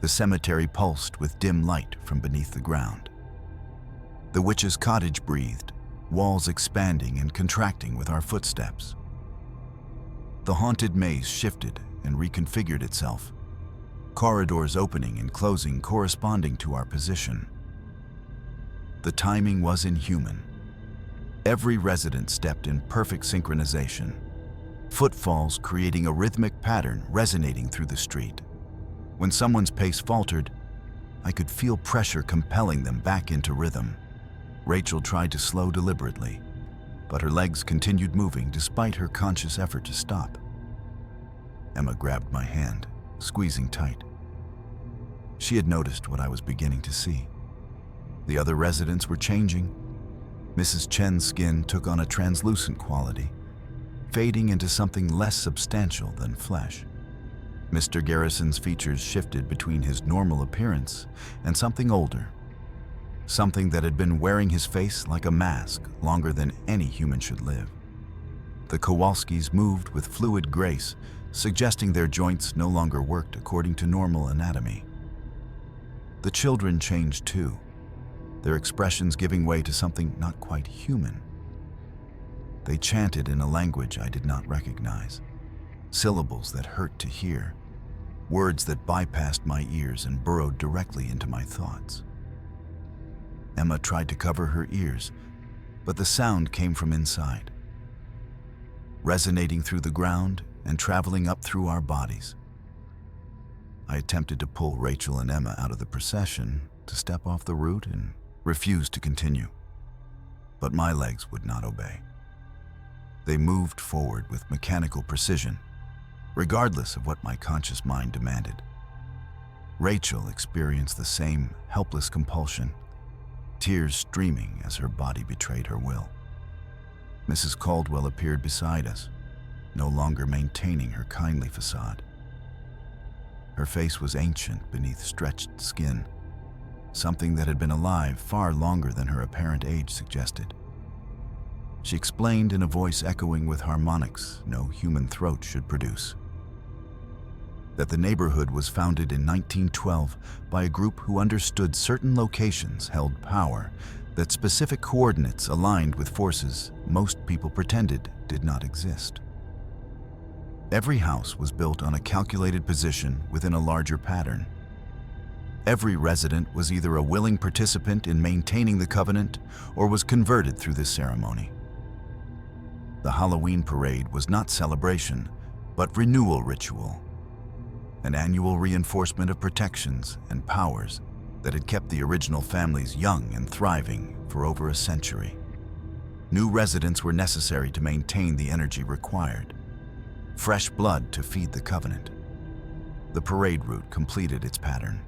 The cemetery pulsed with dim light from beneath the ground. The witch's cottage breathed, walls expanding and contracting with our footsteps. The haunted maze shifted and reconfigured itself, corridors opening and closing corresponding to our position. The timing was inhuman. Every resident stepped in perfect synchronization, footfalls creating a rhythmic pattern resonating through the street. When someone's pace faltered, I could feel pressure compelling them back into rhythm. Rachel tried to slow deliberately, but her legs continued moving despite her conscious effort to stop. Emma grabbed my hand, squeezing tight. She had noticed what I was beginning to see. The other residents were changing. Mrs. Chen's skin took on a translucent quality, fading into something less substantial than flesh. Mr. Garrison's features shifted between his normal appearance and something older, something that had been wearing his face like a mask longer than any human should live. The Kowalskis moved with fluid grace, suggesting their joints no longer worked according to normal anatomy. The children changed too, their expressions giving way to something not quite human. They chanted in a language I did not recognize, syllables that hurt to hear, words that bypassed my ears and burrowed directly into my thoughts. Emma tried to cover her ears, but the sound came from inside, resonating through the ground and traveling up through our bodies. I attempted to pull Rachel and Emma out of the procession, to step off the route and refused to continue, but my legs would not obey. They moved forward with mechanical precision, regardless of what my conscious mind demanded. Rachel experienced the same helpless compulsion, tears streaming as her body betrayed her will. Mrs. Caldwell appeared beside us, no longer maintaining her kindly facade. Her face was ancient beneath stretched skin, something that had been alive far longer than her apparent age suggested. She explained in a voice echoing with harmonics no human throat should produce, that the neighborhood was founded in 1912 by a group who understood certain locations held power, that specific coordinates aligned with forces most people pretended did not exist. Every house was built on a calculated position within a larger pattern. Every resident was either a willing participant in maintaining the covenant or was converted through this ceremony. The Halloween parade was not celebration, but renewal ritual, an annual reinforcement of protections and powers that had kept the original families young and thriving for over a century. New residents were necessary to maintain the energy required, fresh blood to feed the covenant. The parade route completed its pattern.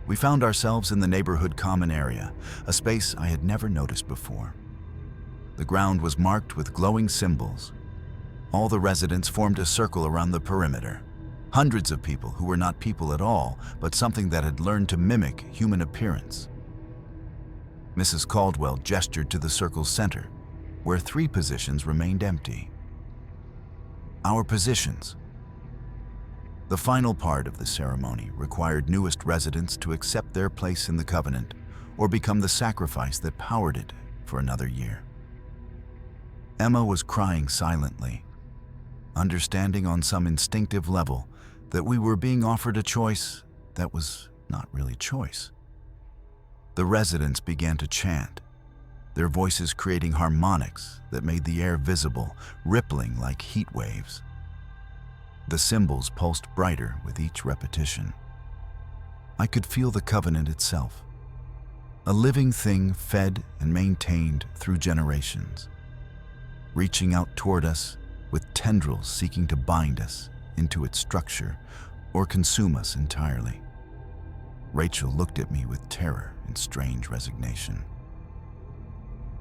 We found ourselves in the neighborhood common area, a space I had never noticed before. The ground was marked with glowing symbols. All the residents formed a circle around the perimeter. Hundreds of people who were not people at all, but something that had learned to mimic human appearance. Mrs. Caldwell gestured to the circle's center, where 3 positions remained empty. Our positions. The final part of the ceremony required newest residents to accept their place in the covenant or become the sacrifice that powered it for another year. Emma was crying silently, understanding on some instinctive level that we were being offered a choice that was not really choice. The residents began to chant, their voices creating harmonics that made the air visible, rippling like heat waves. The symbols pulsed brighter with each repetition. I could feel the covenant itself, a living thing fed and maintained through generations, reaching out toward us with tendrils seeking to bind us into its structure or consume us entirely. Rachel looked at me with terror and strange resignation.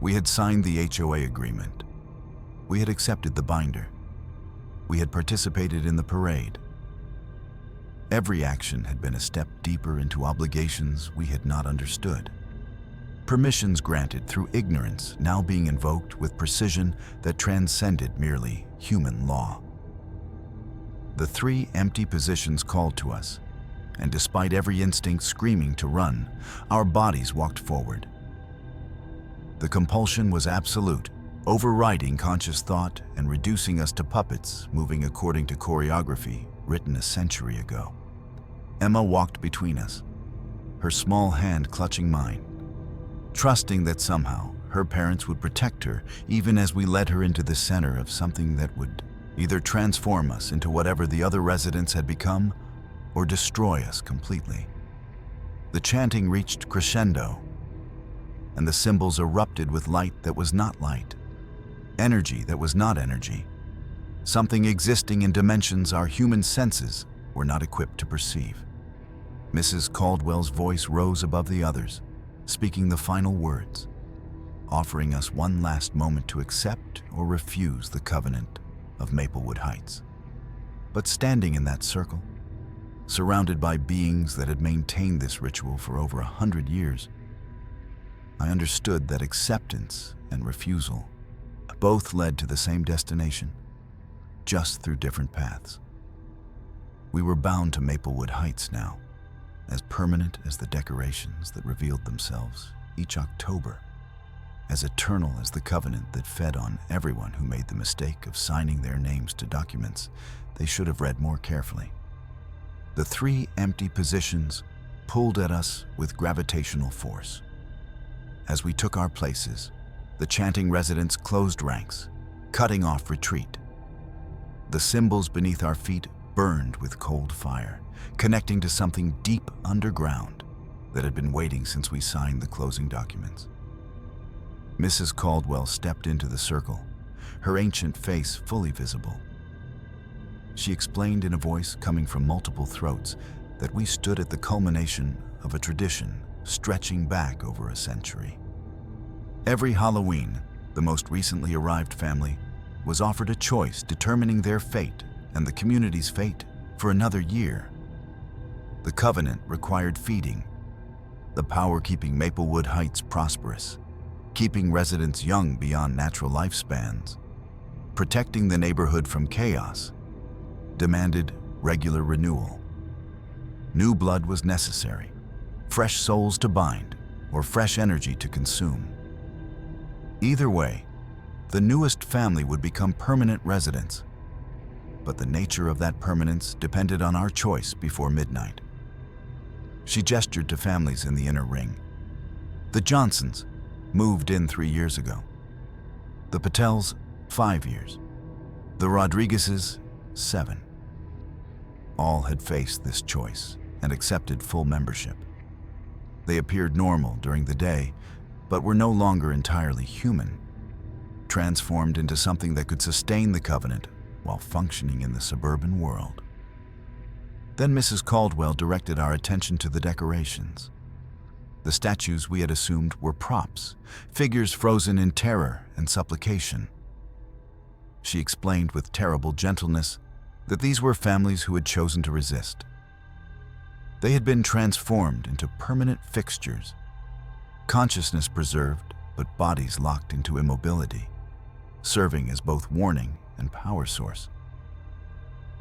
We had signed the HOA agreement. We had accepted the binder. We had participated in the parade. Every action had been a step deeper into obligations we had not understood. Permissions granted through ignorance now being invoked with precision that transcended merely human law. The 3 empty positions called to us, and despite every instinct screaming to run, our bodies walked forward. The compulsion was absolute, overriding conscious thought and reducing us to puppets moving according to choreography written a century ago. Emma walked between us, her small hand clutching mine, trusting that somehow her parents would protect her even as we led her into the center of something that would either transform us into whatever the other residents had become or destroy us completely. The chanting reached crescendo, and the symbols erupted with light that was not light, energy that was not energy, something existing in dimensions our human senses were not equipped to perceive. Mrs. Caldwell's voice rose above the others, speaking the final words, offering us one last moment to accept or refuse the covenant of Maplewood Heights. But standing in that circle, surrounded by beings that had maintained this ritual for over 100 years, I understood that acceptance and refusal both led to the same destination, just through different paths. We were bound to Maplewood Heights now, as permanent as the decorations that revealed themselves each October, as eternal as the covenant that fed on everyone who made the mistake of signing their names to documents they should have read more carefully. The 3 empty positions pulled at us with gravitational force. As we took our places, the chanting residents closed ranks, cutting off retreat. The symbols beneath our feet burned with cold fire, connecting to something deep underground that had been waiting since we signed the closing documents. Mrs. Caldwell stepped into the circle, her ancient face fully visible. She explained in a voice coming from multiple throats that we stood at the culmination of a tradition stretching back over a century. Every Halloween, the most recently arrived family was offered a choice determining their fate and the community's fate for another year. The covenant required feeding, the power keeping Maplewood Heights prosperous, keeping residents young beyond natural lifespans, protecting the neighborhood from chaos, demanded regular renewal. New blood was necessary, fresh souls to bind, or fresh energy to consume. Either way, the newest family would become permanent residents, but the nature of that permanence depended on our choice before midnight. She gestured to families in the inner ring. The Johnsons moved in 3 years ago. The Patels, 5 years. The Rodriguezes, 7. All had faced this choice and accepted full membership. They appeared normal during the day, but were no longer entirely human, transformed into something that could sustain the covenant while functioning in the suburban world. Then Mrs. Caldwell directed our attention to the decorations. The statues we had assumed were props, figures frozen in terror and supplication. She explained with terrible gentleness that these were families who had chosen to resist. They had been transformed into permanent fixtures, consciousness preserved, but bodies locked into immobility, serving as both warning and power source.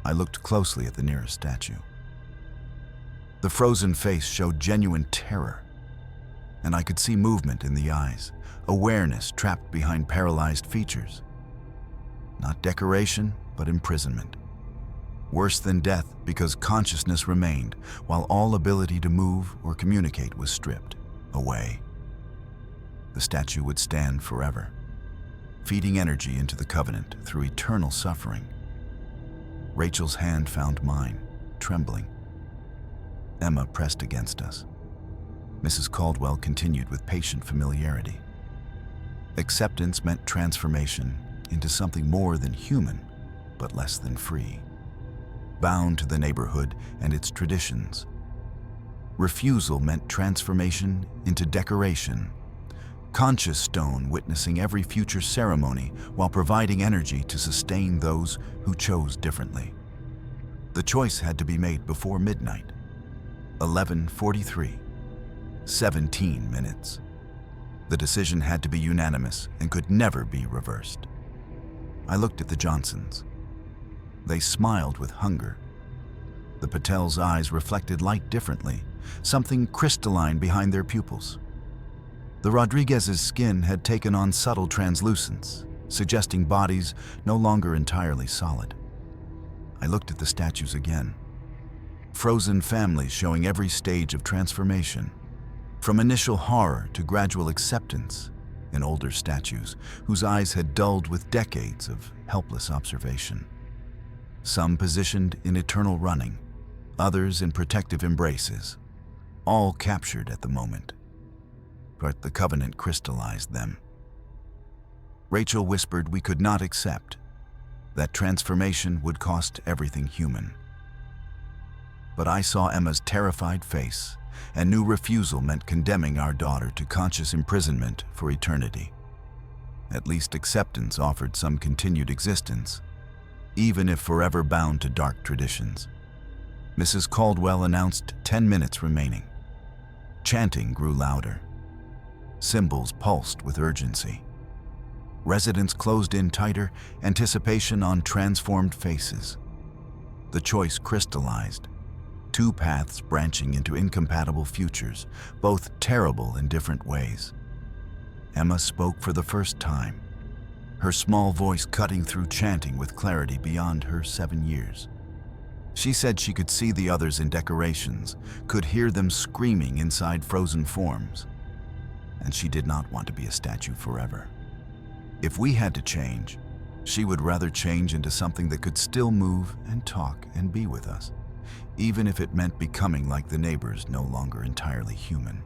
I looked closely at the nearest statue. The frozen face showed genuine terror, and I could see movement in the eyes, awareness trapped behind paralyzed features. Not decoration, but imprisonment. Worse than death because consciousness remained, while all ability to move or communicate was stripped away. The statue would stand forever, feeding energy into the covenant through eternal suffering. Rachel's hand found mine, trembling. Emma pressed against us. Mrs. Caldwell continued with patient familiarity. Acceptance meant transformation into something more than human, but less than free, bound to the neighborhood and its traditions. Refusal meant transformation into decoration, conscious stone witnessing every future ceremony while providing energy to sustain those who chose differently. The choice had to be made before midnight. 11:43. 17 minutes. The decision had to be unanimous and could never be reversed. I looked at the Johnsons. They smiled with hunger. The Patels' eyes reflected light differently, something crystalline behind their pupils. The Rodriguez's skin had taken on subtle translucence, suggesting bodies no longer entirely solid. I looked at the statues again. Frozen families showing every stage of transformation, from initial horror to gradual acceptance in older statues whose eyes had dulled with decades of helpless observation. Some positioned in eternal running, others in protective embraces, all captured at the moment. But the covenant crystallized them. Rachel whispered we could not accept, that transformation would cost everything human. But I saw Emma's terrified face and knew refusal meant condemning our daughter to conscious imprisonment for eternity. At least acceptance offered some continued existence, even if forever bound to dark traditions. Mrs. Caldwell announced 10 minutes remaining. Chanting grew louder. Cymbals pulsed with urgency. Residents closed in tighter, anticipation on transformed faces. The choice crystallized. 2 paths branching into incompatible futures, both terrible in different ways. Emma spoke for the first time, her small voice cutting through chanting with clarity beyond her 7 years. She said she could see the others in decorations, could hear them screaming inside frozen forms, and she did not want to be a statue forever. If we had to change, she would rather change into something that could still move and talk and be with us, even if it meant becoming like the neighbors, no longer entirely human.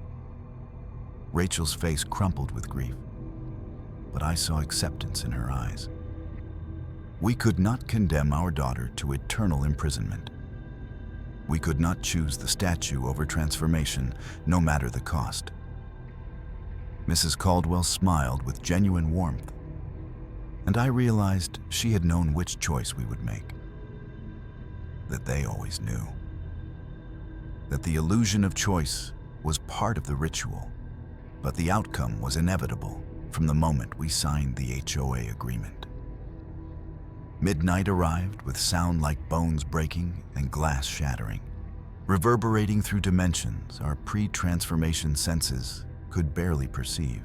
Rachel's face crumpled with grief, but I saw acceptance in her eyes. We could not condemn our daughter to eternal imprisonment. We could not choose the statue over transformation, no matter the cost. Mrs. Caldwell smiled with genuine warmth, and I realized she had known which choice we would make. That they always knew. That the illusion of choice was part of the ritual, but the outcome was inevitable from the moment we signed the HOA agreement. Midnight arrived with sound like bones breaking and glass shattering. Reverberating through dimensions our pre-transformation senses could barely perceive.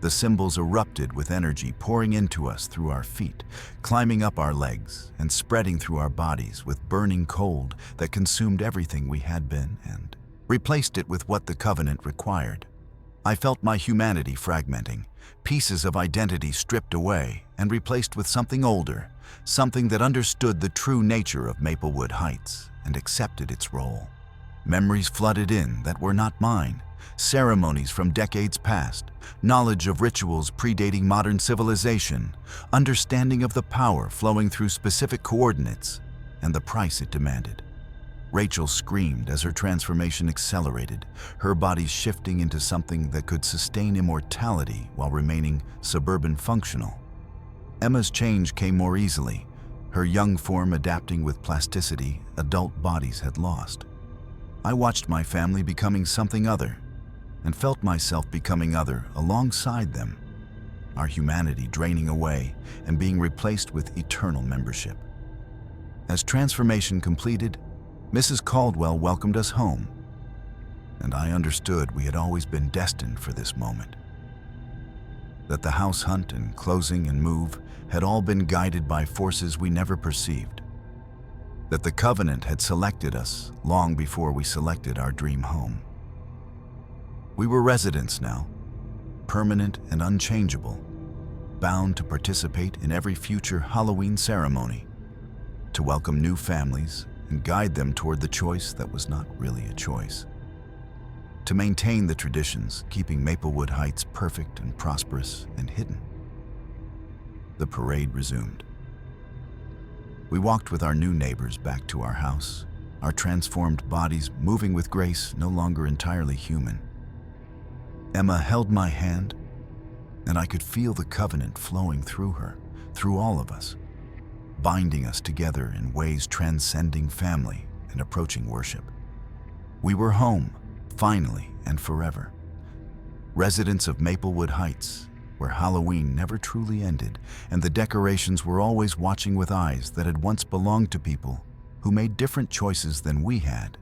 The symbols erupted with energy pouring into us through our feet, climbing up our legs and spreading through our bodies with burning cold that consumed everything we had been and replaced it with what the covenant required. I felt my humanity fragmenting, pieces of identity stripped away and replaced with something older, something that understood the true nature of Maplewood Heights and accepted its role. Memories flooded in that were not mine, ceremonies from decades past, knowledge of rituals predating modern civilization, understanding of the power flowing through specific coordinates, and the price it demanded. Rachel screamed as her transformation accelerated, her body shifting into something that could sustain immortality while remaining suburban functional. Emma's change came more easily, her young form adapting with plasticity adult bodies had lost. I watched my family becoming something other, and felt myself becoming other alongside them, our humanity draining away and being replaced with eternal membership. As transformation completed, Mrs. Caldwell welcomed us home, and I understood we had always been destined for this moment. That the house hunt and closing and move had all been guided by forces we never perceived. That the covenant had selected us long before we selected our dream home. We were residents now, permanent and unchangeable, bound to participate in every future Halloween ceremony, to welcome new families and guide them toward the choice that was not really a choice. To maintain the traditions, keeping Maplewood Heights perfect and prosperous and hidden. The parade resumed. We walked with our new neighbors back to our house, our transformed bodies moving with grace no longer entirely human. Emma held my hand, and I could feel the covenant flowing through her, through all of us, binding us together in ways transcending family and approaching worship. We were home, finally and forever. Residents of Maplewood Heights, where Halloween never truly ended, and the decorations were always watching with eyes that had once belonged to people who made different choices than we had.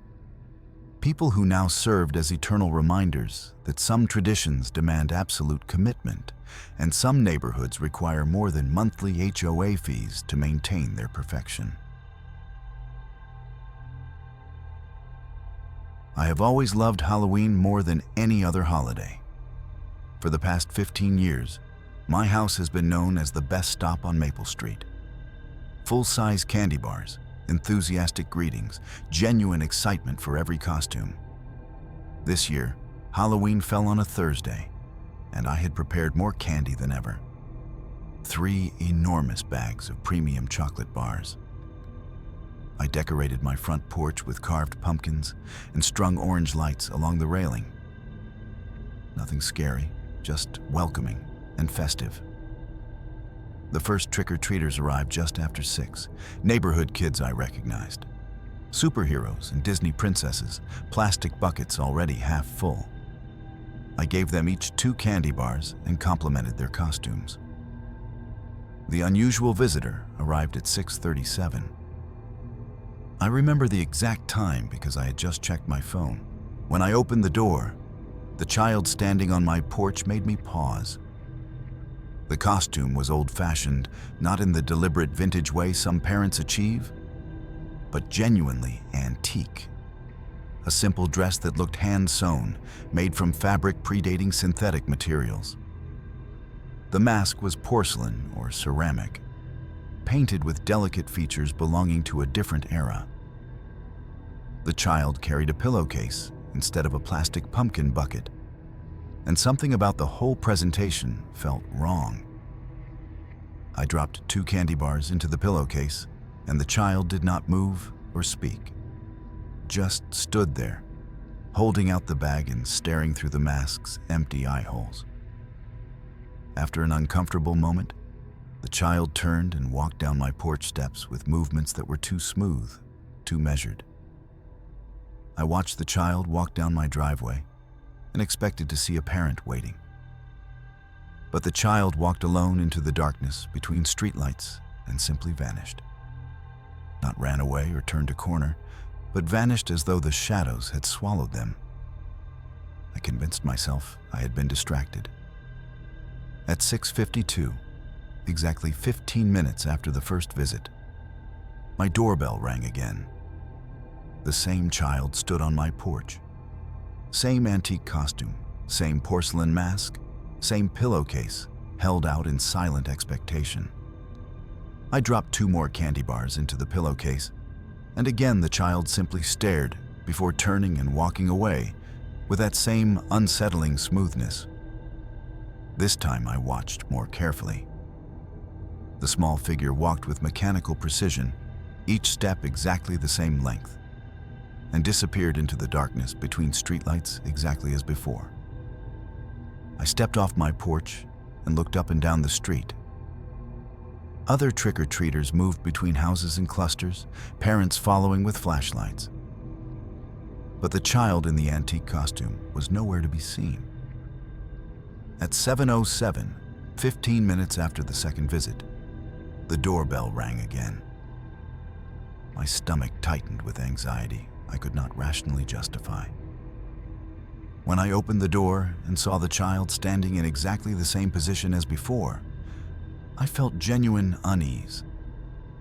People who now served as eternal reminders that some traditions demand absolute commitment, and some neighborhoods require more than monthly HOA fees to maintain their perfection. I have always loved Halloween more than any other holiday. For the past 15 years, my house has been known as the best stop on Maple Street. Full-size candy bars, enthusiastic greetings, genuine excitement for every costume. This year, Halloween fell on a Thursday, and I had prepared more candy than ever. 3 enormous bags of premium chocolate bars. I decorated my front porch with carved pumpkins and strung orange lights along the railing. Nothing scary, just welcoming and festive. The first trick-or-treaters arrived just after 6, neighborhood kids I recognized. Superheroes and Disney princesses, plastic buckets already half full. I gave them each 2 candy bars and complimented their costumes. The unusual visitor arrived at 6:37. I remember the exact time because I had just checked my phone. When I opened the door, the child standing on my porch made me pause. The costume was old-fashioned, not in the deliberate vintage way some parents achieve, but genuinely antique. A simple dress that looked hand-sewn, made from fabric predating synthetic materials. The mask was porcelain or ceramic, painted with delicate features belonging to a different era. The child carried a pillowcase instead of a plastic pumpkin bucket, and something about the whole presentation felt wrong. I dropped 2 candy bars into the pillowcase, and the child did not move or speak. Just stood there, holding out the bag and staring through the mask's empty eye holes. After an uncomfortable moment, the child turned and walked down my porch steps with movements that were too smooth, too measured. I watched the child walk down my driveway and expected to see a parent waiting. But the child walked alone into the darkness between streetlights and simply vanished. Not ran away or turned a corner, but vanished as though the shadows had swallowed them. I convinced myself I had been distracted. At 6:52, exactly 15 minutes after the first visit, my doorbell rang again. The same child stood on my porch. Same antique costume, same porcelain mask, same pillowcase, held out in silent expectation. I dropped 2 more candy bars into the pillowcase, and again the child simply stared before turning and walking away with that same unsettling smoothness. This time I watched more carefully. The small figure walked with mechanical precision, each step exactly the same length, and disappeared into the darkness between streetlights exactly as before. I stepped off my porch and looked up and down the street. Other trick-or-treaters moved between houses in clusters, parents following with flashlights. But the child in the antique costume was nowhere to be seen. At 7:07, 15 minutes after the second visit, the doorbell rang again. My stomach tightened with anxiety I could not rationally justify. When I opened the door and saw the child standing in exactly the same position as before, I felt genuine unease.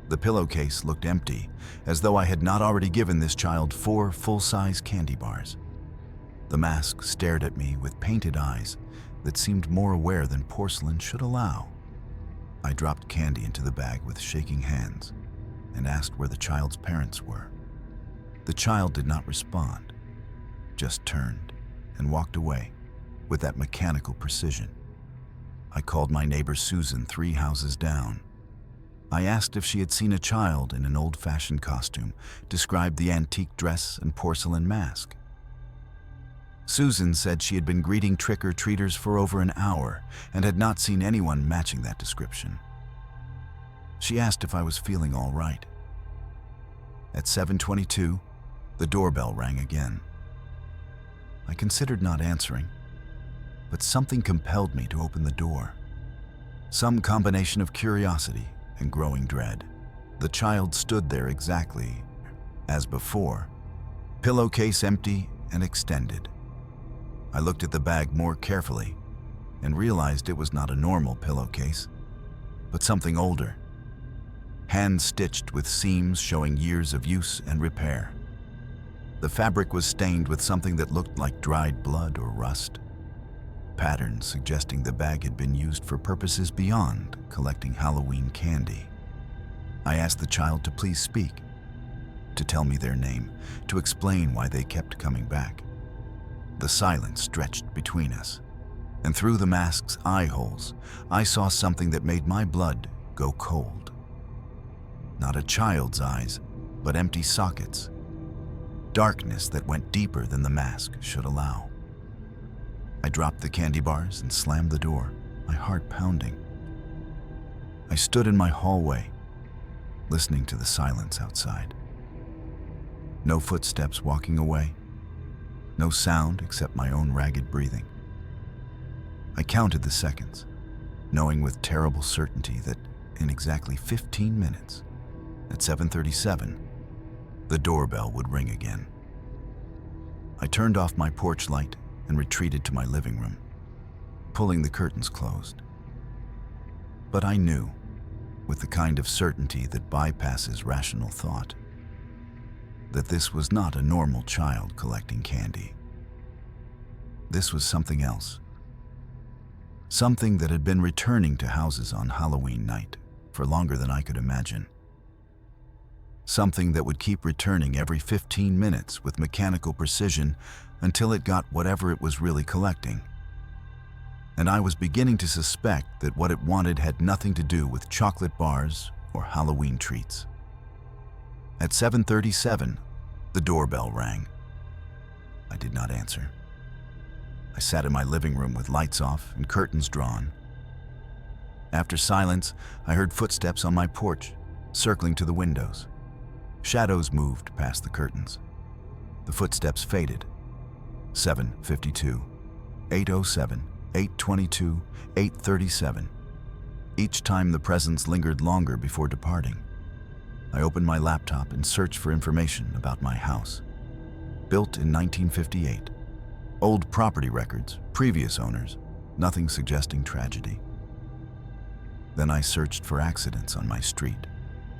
The pillowcase looked empty, as though I had not already given this child 4 full-size candy bars. The mask stared at me with painted eyes that seemed more aware than porcelain should allow. I dropped candy into the bag with shaking hands and asked where the child's parents were. The child did not respond, just turned and walked away with that mechanical precision. I called my neighbor Susan 3 houses down. I asked if she had seen a child in an old-fashioned costume, described the antique dress and porcelain mask. Susan said she had been greeting trick-or-treaters for over an hour and had not seen anyone matching that description. She asked if I was feeling all right. At 7:22, the doorbell rang again. I considered not answering, but something compelled me to open the door. Some combination of curiosity and growing dread. The child stood there exactly as before, pillowcase empty and extended. I looked at the bag more carefully and realized it was not a normal pillowcase, but something older, hand-stitched with seams showing years of use and repair. The fabric was stained with something that looked like dried blood or rust, patterns suggesting the bag had been used for purposes beyond collecting Halloween candy. I asked the child to please speak, to tell me their name, to explain why they kept coming back. The silence stretched between us, and through the mask's eye holes, I saw something that made my blood go cold. Not a child's eyes, but empty sockets. Darkness that went deeper than the mask should allow. I dropped the candy bars and slammed the door, my heart pounding. I stood in my hallway, listening to the silence outside. No footsteps walking away. No sound except my own ragged breathing. I counted the seconds, knowing with terrible certainty that in exactly 15 minutes, at 7:37, the doorbell would ring again. I turned off my porch light and retreated to my living room, pulling the curtains closed. But I knew, with the kind of certainty that bypasses rational thought, that this was not a normal child collecting candy. This was something else. Something that had been returning to houses on Halloween night for longer than I could imagine. Something that would keep returning every 15 minutes with mechanical precision until it got whatever it was really collecting. and I was beginning to suspect that what it wanted had nothing to do with chocolate bars or Halloween treats. At 7:37, the doorbell rang. I did not answer. I sat in my living room with lights off and curtains drawn. After silence, I heard footsteps on my porch, circling to the windows. Shadows moved past the curtains. The footsteps faded. 7:52, 8:07, 8:22, 8:37. Each time the presence lingered longer before departing. I opened my laptop and searched for information about my house. Built in 1958. Old property records, previous owners, nothing suggesting tragedy. Then I searched for accidents on my street,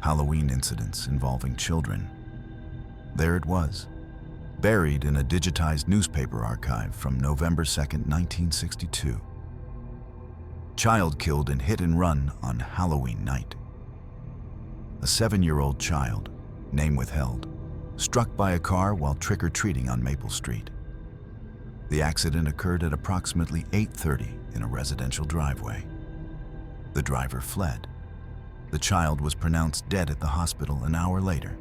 Halloween incidents involving children. There it was, buried in a digitized newspaper archive from November 2nd, 1962. Child killed in hit and run on Halloween night. A 7-year-old child, name withheld, struck by a car while trick-or-treating on Maple Street. The accident occurred at approximately 8:30 in a residential driveway. The driver fled. The child was pronounced dead at the hospital an hour later.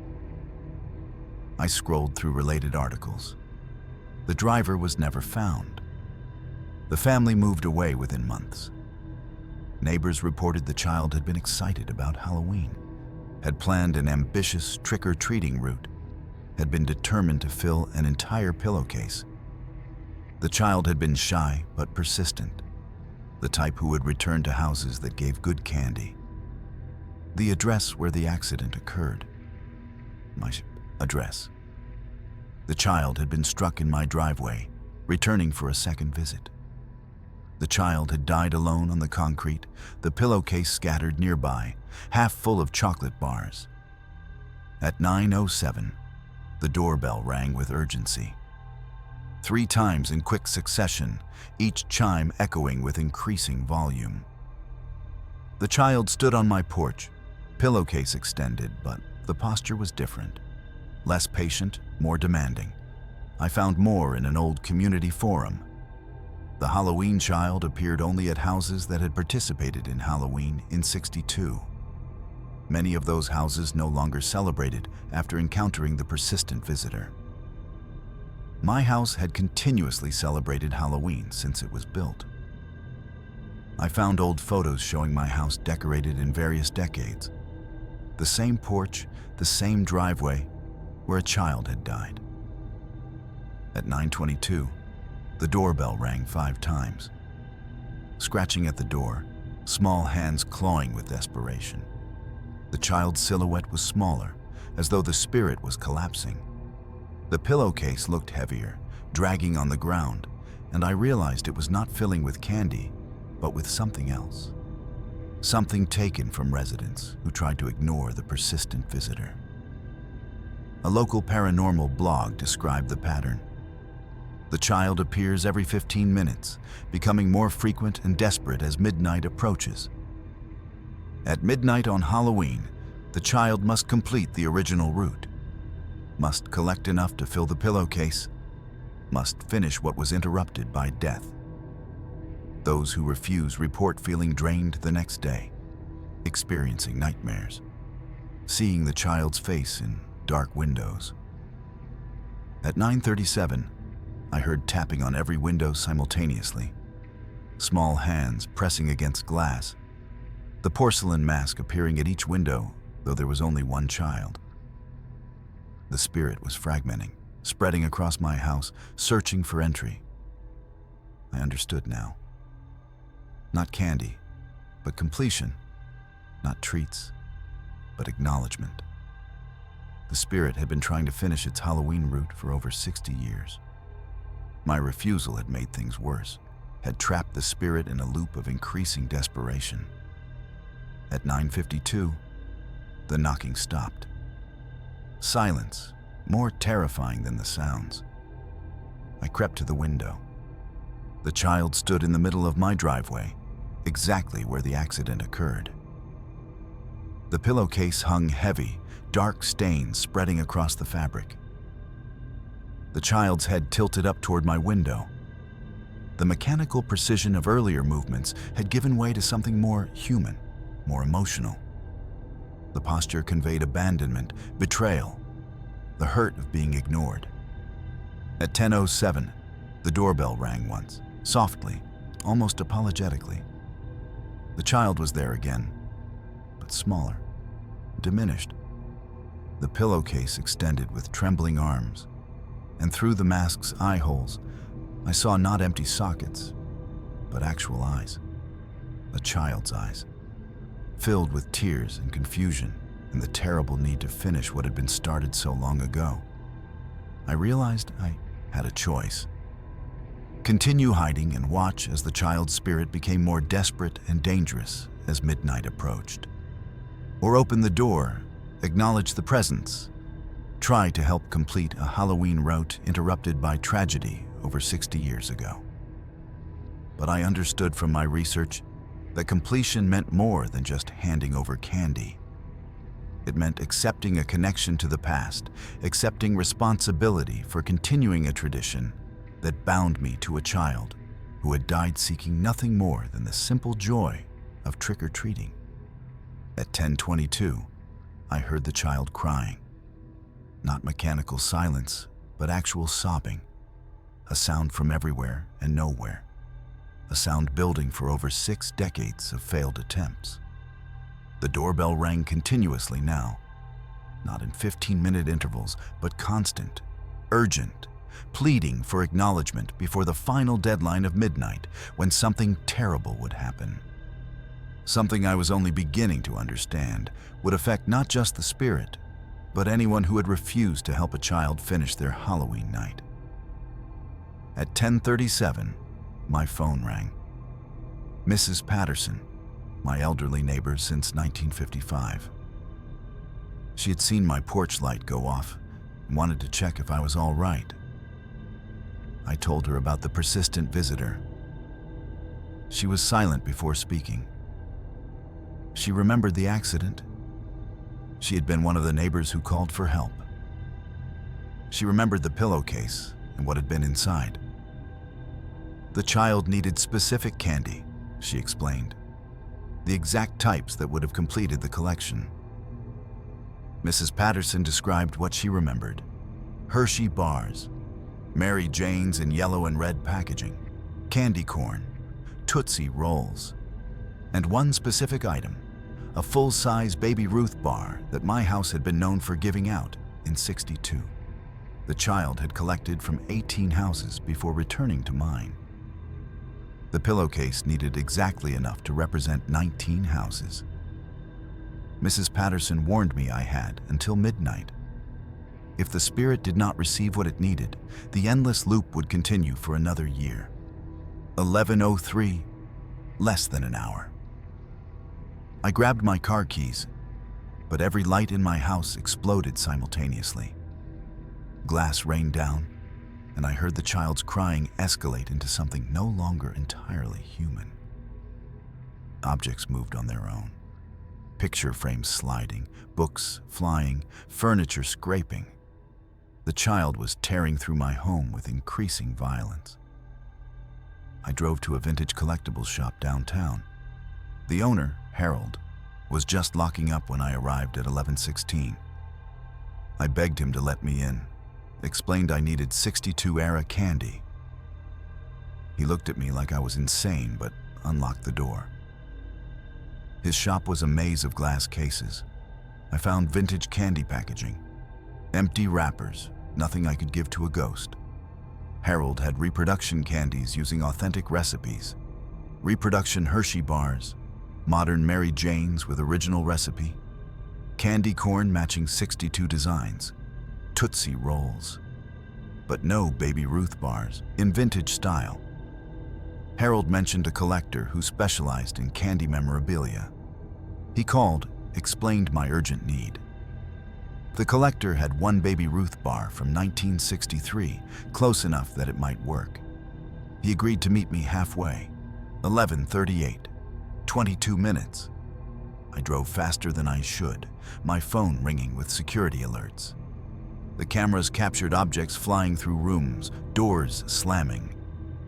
I scrolled through related articles. The driver was never found. The family moved away within months. Neighbors reported the child had been excited about Halloween, had planned an ambitious trick-or-treating route, had been determined to fill an entire pillowcase. The child had been shy but persistent, the type who would return to houses that gave good candy. The address where the accident occurred. My address. The child had been struck in my driveway, returning for a second visit. The child had died alone on the concrete, the pillowcase scattered nearby, half full of chocolate bars. At 9:07, the doorbell rang with urgency. 3 times in quick succession, each chime echoing with increasing volume. The child stood on my porch, pillowcase extended, but the posture was different. Less patient, more demanding. I found more in an old community forum. The Halloween child appeared only at houses that had participated in Halloween in '62. Many of those houses no longer celebrated after encountering the persistent visitor. My house had continuously celebrated Halloween since it was built. I found old photos showing my house decorated in various decades. The same porch, the same driveway, where a child had died. At 9:22, the doorbell rang 5 times. Scratching at the door, small hands clawing with desperation. The child's silhouette was smaller, as though the spirit was collapsing. The pillowcase looked heavier, dragging on the ground, and I realized it was not filling with candy, but with something else. Something taken from residents who tried to ignore the persistent visitor. A local paranormal blog described the pattern. The child appears every 15 minutes, becoming more frequent and desperate as midnight approaches. At midnight on Halloween, the child must complete the original route, must collect enough to fill the pillowcase, must finish what was interrupted by death. Those who refuse report feeling drained the next day, experiencing nightmares, seeing the child's face in dark windows. At 9:37, I heard tapping on every window simultaneously, small hands pressing against glass, the porcelain mask appearing at each window, though there was only one child. The spirit was fragmenting, spreading across my house, searching for entry. I understood now. Not candy, but completion. Not treats, but acknowledgement. The spirit had been trying to finish its Halloween route for over 60 years. My refusal had made things worse, had trapped the spirit in a loop of increasing desperation. At 9:52, the knocking stopped. Silence, more terrifying than the sounds. I crept to the window. The child stood in the middle of my driveway, exactly where the accident occurred. The pillowcase hung heavy, dark stains spreading across the fabric. The child's head tilted up toward my window. The mechanical precision of earlier movements had given way to something more human, more emotional. The posture conveyed abandonment, betrayal, the hurt of being ignored. At 10:07, the doorbell rang once, softly, almost apologetically. The child was there again, but smaller, diminished. The pillowcase extended with trembling arms, and through the mask's eye holes, I saw not empty sockets, but actual eyes. A child's eyes, filled with tears and confusion and the terrible need to finish what had been started so long ago. I realized I had a choice. Continue hiding and watch as the child's spirit became more desperate and dangerous as midnight approached. Or open the door, acknowledge the presence, try to help complete a Halloween route interrupted by tragedy over 60 years ago. But I understood from my research that completion meant more than just handing over candy. It meant accepting a connection to the past, accepting responsibility for continuing a tradition that bound me to a child who had died seeking nothing more than the simple joy of trick-or-treating. At 10:22, I heard the child crying. Not mechanical silence, but actual sobbing. A sound from everywhere and nowhere. A sound building for over 6 decades of failed attempts. The doorbell rang continuously now, not in 15-minute intervals, but constant, urgent, pleading for acknowledgement before the final deadline of midnight, when something terrible would happen. Something I was only beginning to understand would affect not just the spirit, but anyone who had refused to help a child finish their Halloween night. At 10:37, my phone rang. Mrs. Patterson, my elderly neighbor since 1955. She had seen my porch light go off and wanted to check if I was all right. I told her about the persistent visitor. She was silent before speaking. She remembered the accident. She had been one of the neighbors who called for help. She remembered the pillowcase and what had been inside. The child needed specific candy, she explained. The exact types that would have completed the collection. Mrs. Patterson described what she remembered. Hershey bars, Mary Jane's in yellow and red packaging, candy corn, Tootsie Rolls, and one specific item, a full-size Baby Ruth bar that my house had been known for giving out in '62. The child had collected from 18 houses before returning to mine. The pillowcase needed exactly enough to represent 19 houses. Mrs. Patterson warned me I had until midnight. If the spirit did not receive what it needed, the endless loop would continue for another year. 11:03, less than an hour. I grabbed my car keys, but every light in my house exploded simultaneously. Glass rained down, and I heard the child's crying escalate into something no longer entirely human. Objects moved on their own. Picture frames sliding, books flying, furniture scraping. The child was tearing through my home with increasing violence. I drove to a vintage collectibles shop downtown. The owner, Harold, was just locking up when I arrived at 11:16. I begged him to let me in, explained I needed '62-era candy. He looked at me like I was insane, but unlocked the door. His shop was a maze of glass cases. I found vintage candy packaging, empty wrappers, nothing I could give to a ghost. Harold had reproduction candies using authentic recipes, reproduction Hershey bars, modern Mary Jane's with original recipe, candy corn matching '62 designs, Tootsie Rolls, but no Baby Ruth bars in vintage style. Harold mentioned a collector who specialized in candy memorabilia. He called, explained my urgent need. The collector had one Baby Ruth bar from 1963, close enough that it might work. He agreed to meet me halfway, 11:38, 22 minutes. I drove faster than I should, my phone ringing with security alerts. The cameras captured objects flying through rooms, doors slamming.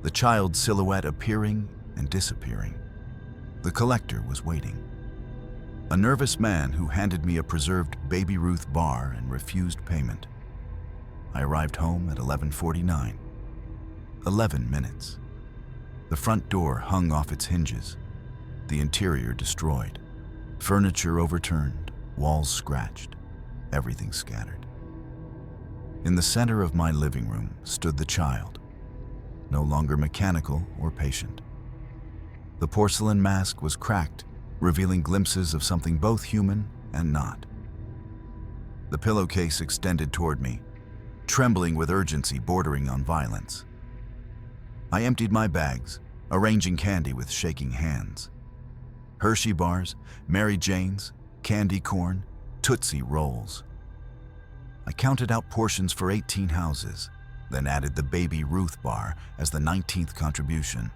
the child's silhouette appearing and disappearing. The collector was waiting. A nervous man who handed me a preserved Baby Ruth bar and refused payment. I arrived home at 11:49. 11 minutes. The front door hung off its hinges, the interior destroyed, furniture overturned, walls scratched, everything scattered. In the center of my living room stood the child, no longer mechanical or patient. The porcelain mask was cracked, revealing glimpses of something both human and not. The pillowcase extended toward me, trembling with urgency bordering on violence. I emptied my bags, arranging candy with shaking hands. Hershey bars, Mary Janes, candy corn, Tootsie Rolls. I counted out portions for 18 houses, then added the Baby Ruth bar as the 19th contribution.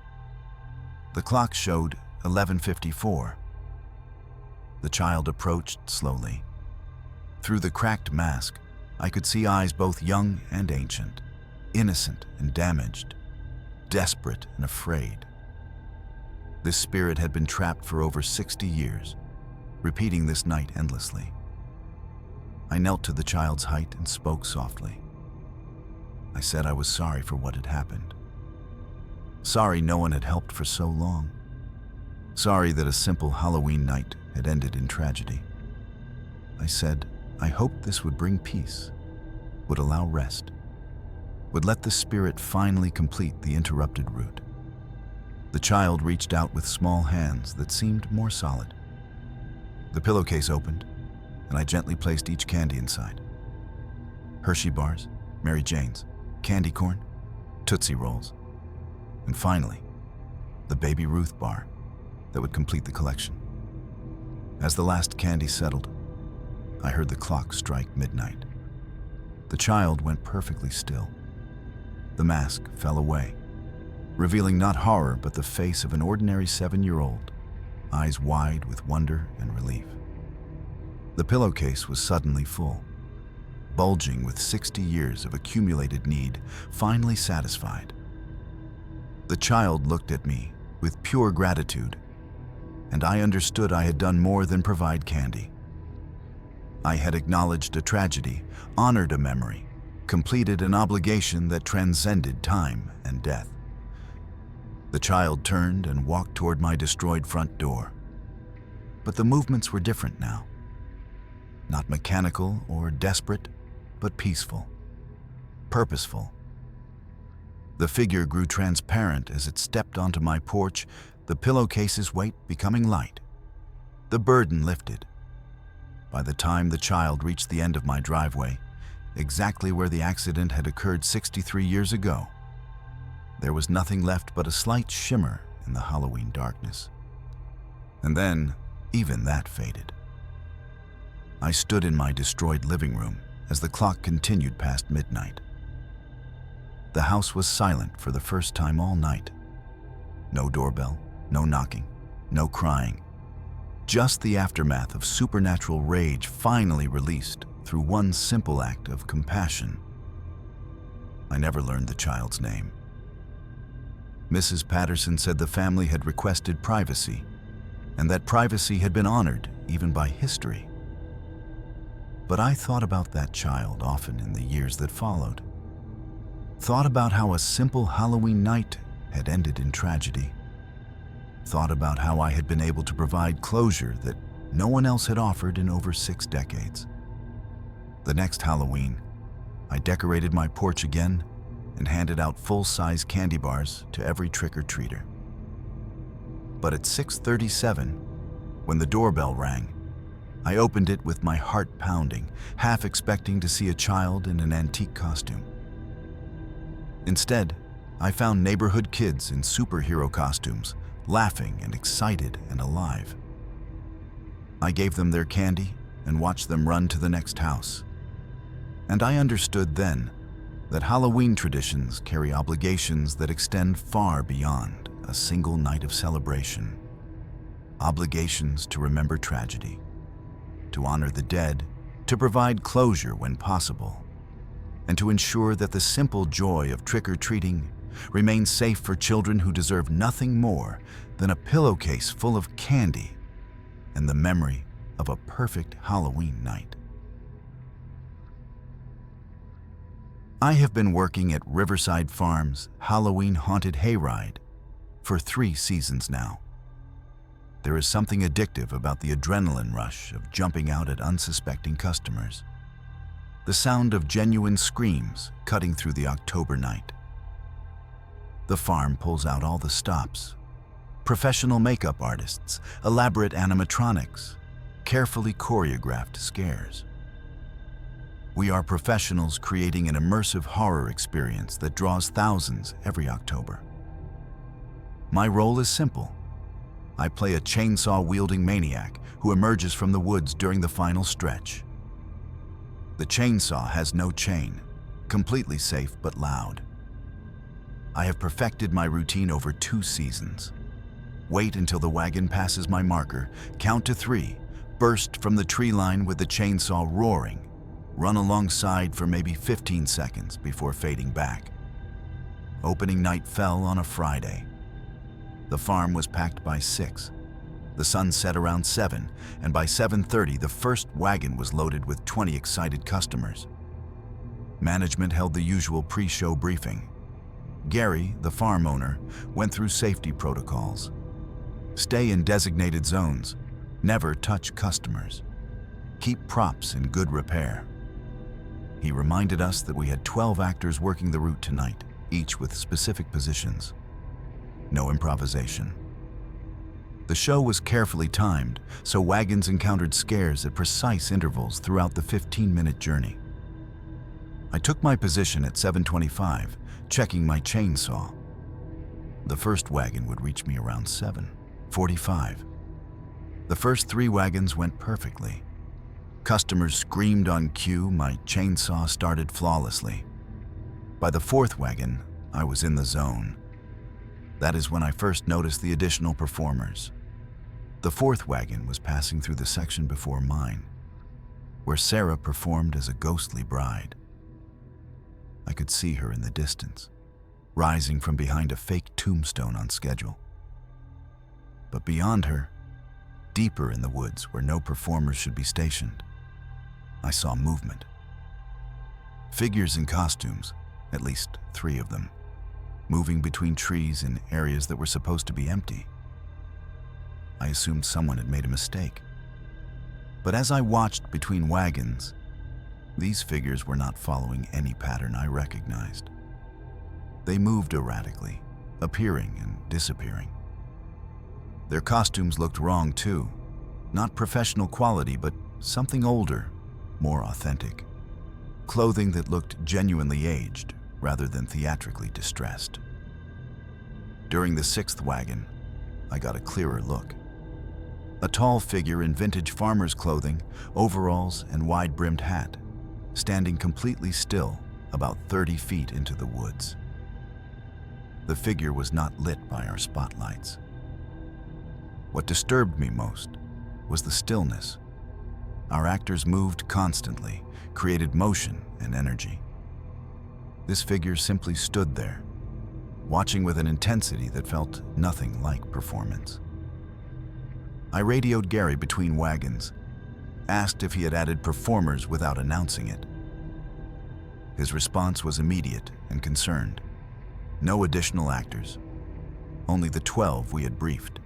The clock showed 11:54. The child approached slowly. Through the cracked mask, I could see eyes both young and ancient, innocent and damaged, desperate and afraid. This spirit had been trapped for over 60 years, repeating this night endlessly. I knelt to the child's height and spoke softly. I said I was sorry for what had happened. Sorry no one had helped for so long. Sorry that a simple Halloween night had ended in tragedy. I said I hoped this would bring peace, would allow rest, would let the spirit finally complete the interrupted route. The child reached out with small hands that seemed more solid. The pillowcase opened, and I gently placed each candy inside. Hershey bars, Mary Janes, candy corn, Tootsie Rolls, and finally, the Baby Ruth bar that would complete the collection. As the last candy settled, I heard the clock strike midnight. The child went perfectly still. The mask fell away, revealing not horror but the face of an ordinary 7-year-old, eyes wide with wonder and relief. The pillowcase was suddenly full, bulging with 60 years of accumulated need, finally satisfied. The child looked at me with pure gratitude, and I understood I had done more than provide candy. I had acknowledged a tragedy, honored a memory, completed an obligation that transcended time and death. The child turned and walked toward my destroyed front door. But the movements were different now. Not mechanical or desperate, but peaceful, purposeful. The figure grew transparent as it stepped onto my porch, the pillowcase's weight becoming light. The burden lifted. By the time the child reached the end of my driveway, exactly where the accident had occurred 63 years ago, there was nothing left but a slight shimmer in the Halloween darkness. And then, even that faded. I stood in my destroyed living room as the clock continued past midnight. The house was silent for the first time all night. No doorbell, no knocking, no crying. Just the aftermath of supernatural rage finally released through one simple act of compassion. I never learned the child's name. Mrs. Patterson said the family had requested privacy, and that privacy had been honored even by history. But I thought about that child often in the years that followed. Thought about how a simple Halloween night had ended in tragedy. Thought about how I had been able to provide closure that no one else had offered in over 6 decades. The next Halloween, I decorated my porch again and handed out full-size candy bars to every trick-or-treater. But at 6:37, when the doorbell rang, I opened it with my heart pounding, half expecting to see a child in an antique costume. Instead, I found neighborhood kids in superhero costumes, laughing and excited and alive. I gave them their candy and watched them run to the next house. And I understood then that Halloween traditions carry obligations that extend far beyond a single night of celebration. Obligations to remember tragedy, to honor the dead, to provide closure when possible, and to ensure that the simple joy of trick-or-treating remains safe for children who deserve nothing more than a pillowcase full of candy and the memory of a perfect Halloween night. I have been working at Riverside Farms' Halloween Haunted Hayride for 3 seasons now. There is something addictive about the adrenaline rush of jumping out at unsuspecting customers. The sound of genuine screams cutting through the October night. The farm pulls out all the stops. Professional makeup artists, elaborate animatronics, carefully choreographed scares. We are professionals creating an immersive horror experience that draws thousands every October. My role is simple. I play a chainsaw-wielding maniac who emerges from the woods during the final stretch. The chainsaw has no chain, completely safe but loud. I have perfected my routine over 2 seasons. Wait until the wagon passes my marker, count to 3, burst from the tree line with the chainsaw roaring, run alongside for maybe 15 seconds before fading back. Opening night fell on a Friday. The farm was packed by 6. The sun set around 7, and by 7:30 the first wagon was loaded with 20 excited customers. Management held the usual pre-show briefing. Gary, the farm owner, went through safety protocols. Stay in designated zones. Never touch customers. Keep props in good repair. He reminded us that we had 12 actors working the route tonight, each with specific positions. No improvisation. The show was carefully timed, so wagons encountered scares at precise intervals throughout the 15-minute journey. I took my position at 7:25, checking my chainsaw. The first wagon would reach me around 7:45. The first 3 wagons went perfectly. Customers screamed on cue, my chainsaw started flawlessly. By the 4th wagon, I was in the zone. That is when I first noticed the additional performers. The 4th wagon was passing through the section before mine, where Sarah performed as a ghostly bride. I could see her in the distance, rising from behind a fake tombstone on schedule. But beyond her, deeper in the woods where no performers should be stationed, I saw movement. Figures in costumes, at least 3 of them, moving between trees in areas that were supposed to be empty. I assumed someone had made a mistake. But as I watched between wagons, these figures were not following any pattern I recognized. They moved erratically, appearing and disappearing. Their costumes looked wrong too. Not professional quality, but something older, more authentic. Clothing that looked genuinely aged rather than theatrically distressed. During the 6th wagon, I got a clearer look. A tall figure in vintage farmer's clothing, overalls, and wide-brimmed hat, standing completely still about 30 feet into the woods. The figure was not lit by our spotlights. What disturbed me most was the stillness. Our actors moved constantly, created motion and energy. This figure simply stood there, watching with an intensity that felt nothing like performance. I radioed Gary between wagons, asked if he had added performers without announcing it. His response was immediate and concerned. No additional actors, only the 12 we had briefed.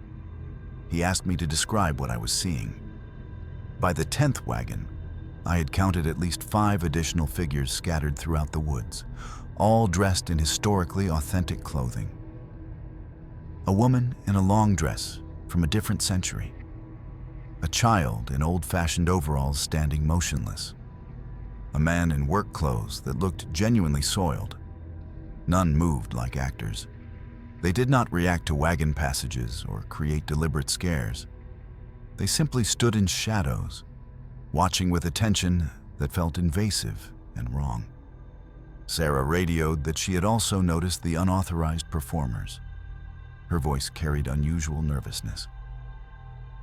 He asked me to describe what I was seeing. By the 10th wagon, I had counted at least 5 additional figures scattered throughout the woods, all dressed in historically authentic clothing. A woman in a long dress from a different century. A child in old-fashioned overalls standing motionless. A man in work clothes that looked genuinely soiled. None moved like actors. They did not react to wagon passages or create deliberate scares. They simply stood in shadows, watching with attention that felt invasive and wrong. Sarah radioed that she had also noticed the unauthorized performers. Her voice carried unusual nervousness.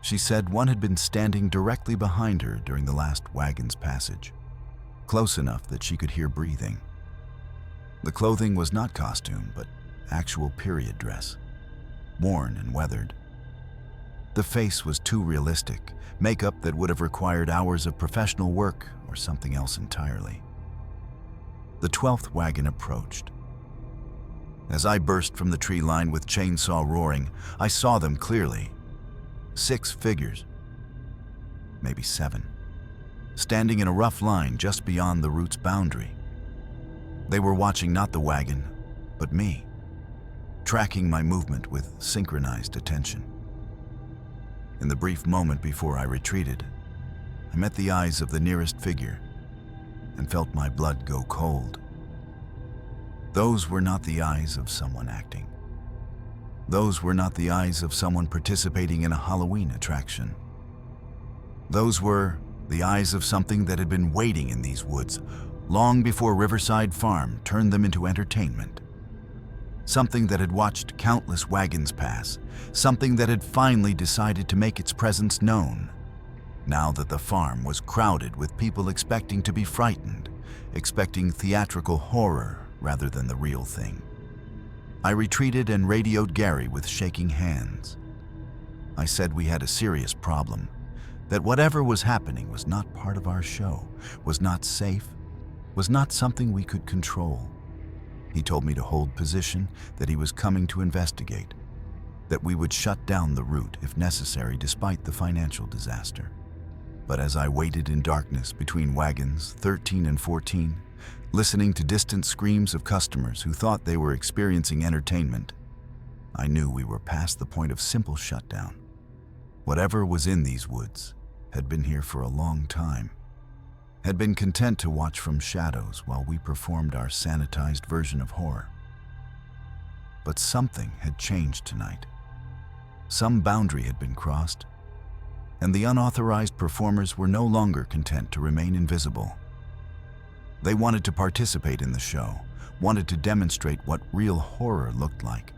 She said one had been standing directly behind her during the last wagon's passage, close enough that she could hear breathing. The clothing was not costume, but actual period dress, worn and weathered. The face was too realistic, makeup that would have required hours of professional work or something else entirely. The 12th wagon approached. As I burst from the tree line with chainsaw roaring, I saw them clearly. 6 figures, maybe 7, standing in a rough line just beyond the route's boundary. They were watching not the wagon, but me, tracking my movement with synchronized attention. In the brief moment before I retreated, I met the eyes of the nearest figure and felt my blood go cold. Those were not the eyes of someone acting. Those were not the eyes of someone participating in a Halloween attraction. Those were the eyes of something that had been waiting in these woods long before Riverside Farm turned them into entertainment. Something that had watched countless wagons pass, something that had finally decided to make its presence known, now that the farm was crowded with people expecting to be frightened, expecting theatrical horror rather than the real thing. I retreated and radioed Gary with shaking hands. I said we had a serious problem, that whatever was happening was not part of our show, was not safe, was not something we could control. He told me to hold position, that he was coming to investigate, that we would shut down the route if necessary despite the financial disaster. But as I waited in darkness between wagons 13 and 14, listening to distant screams of customers who thought they were experiencing entertainment, I knew we were past the point of simple shutdown. Whatever was in these woods had been here for a long time, had been content to watch from shadows while we performed our sanitized version of horror. But something had changed tonight. Some boundary had been crossed, and the unauthorized performers were no longer content to remain invisible. They wanted to participate in the show, wanted to demonstrate what real horror looked like,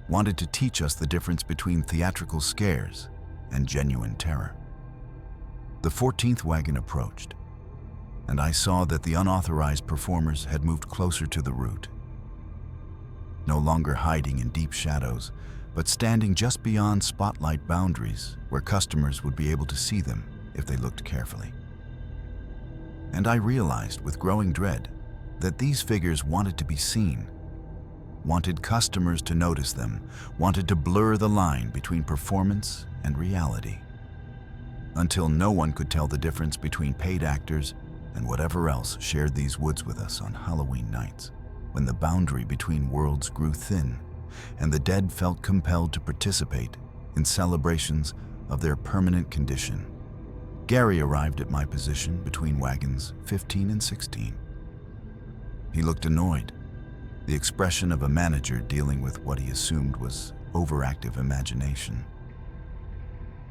wanted to teach us the difference between theatrical scares and genuine terror. The 14th wagon approached, and I saw that the unauthorized performers had moved closer to the route. No longer hiding in deep shadows, but standing just beyond spotlight boundaries where customers would be able to see them if they looked carefully. And I realized with growing dread that these figures wanted to be seen, wanted customers to notice them, wanted to blur the line between performance and reality, until no one could tell the difference between paid actors and whatever else shared these woods with us on Halloween nights, when the boundary between worlds grew thin and the dead felt compelled to participate in celebrations of their permanent condition. Gary arrived at my position between wagons 15 and 16. He looked annoyed, the expression of a manager dealing with what he assumed was overactive imagination.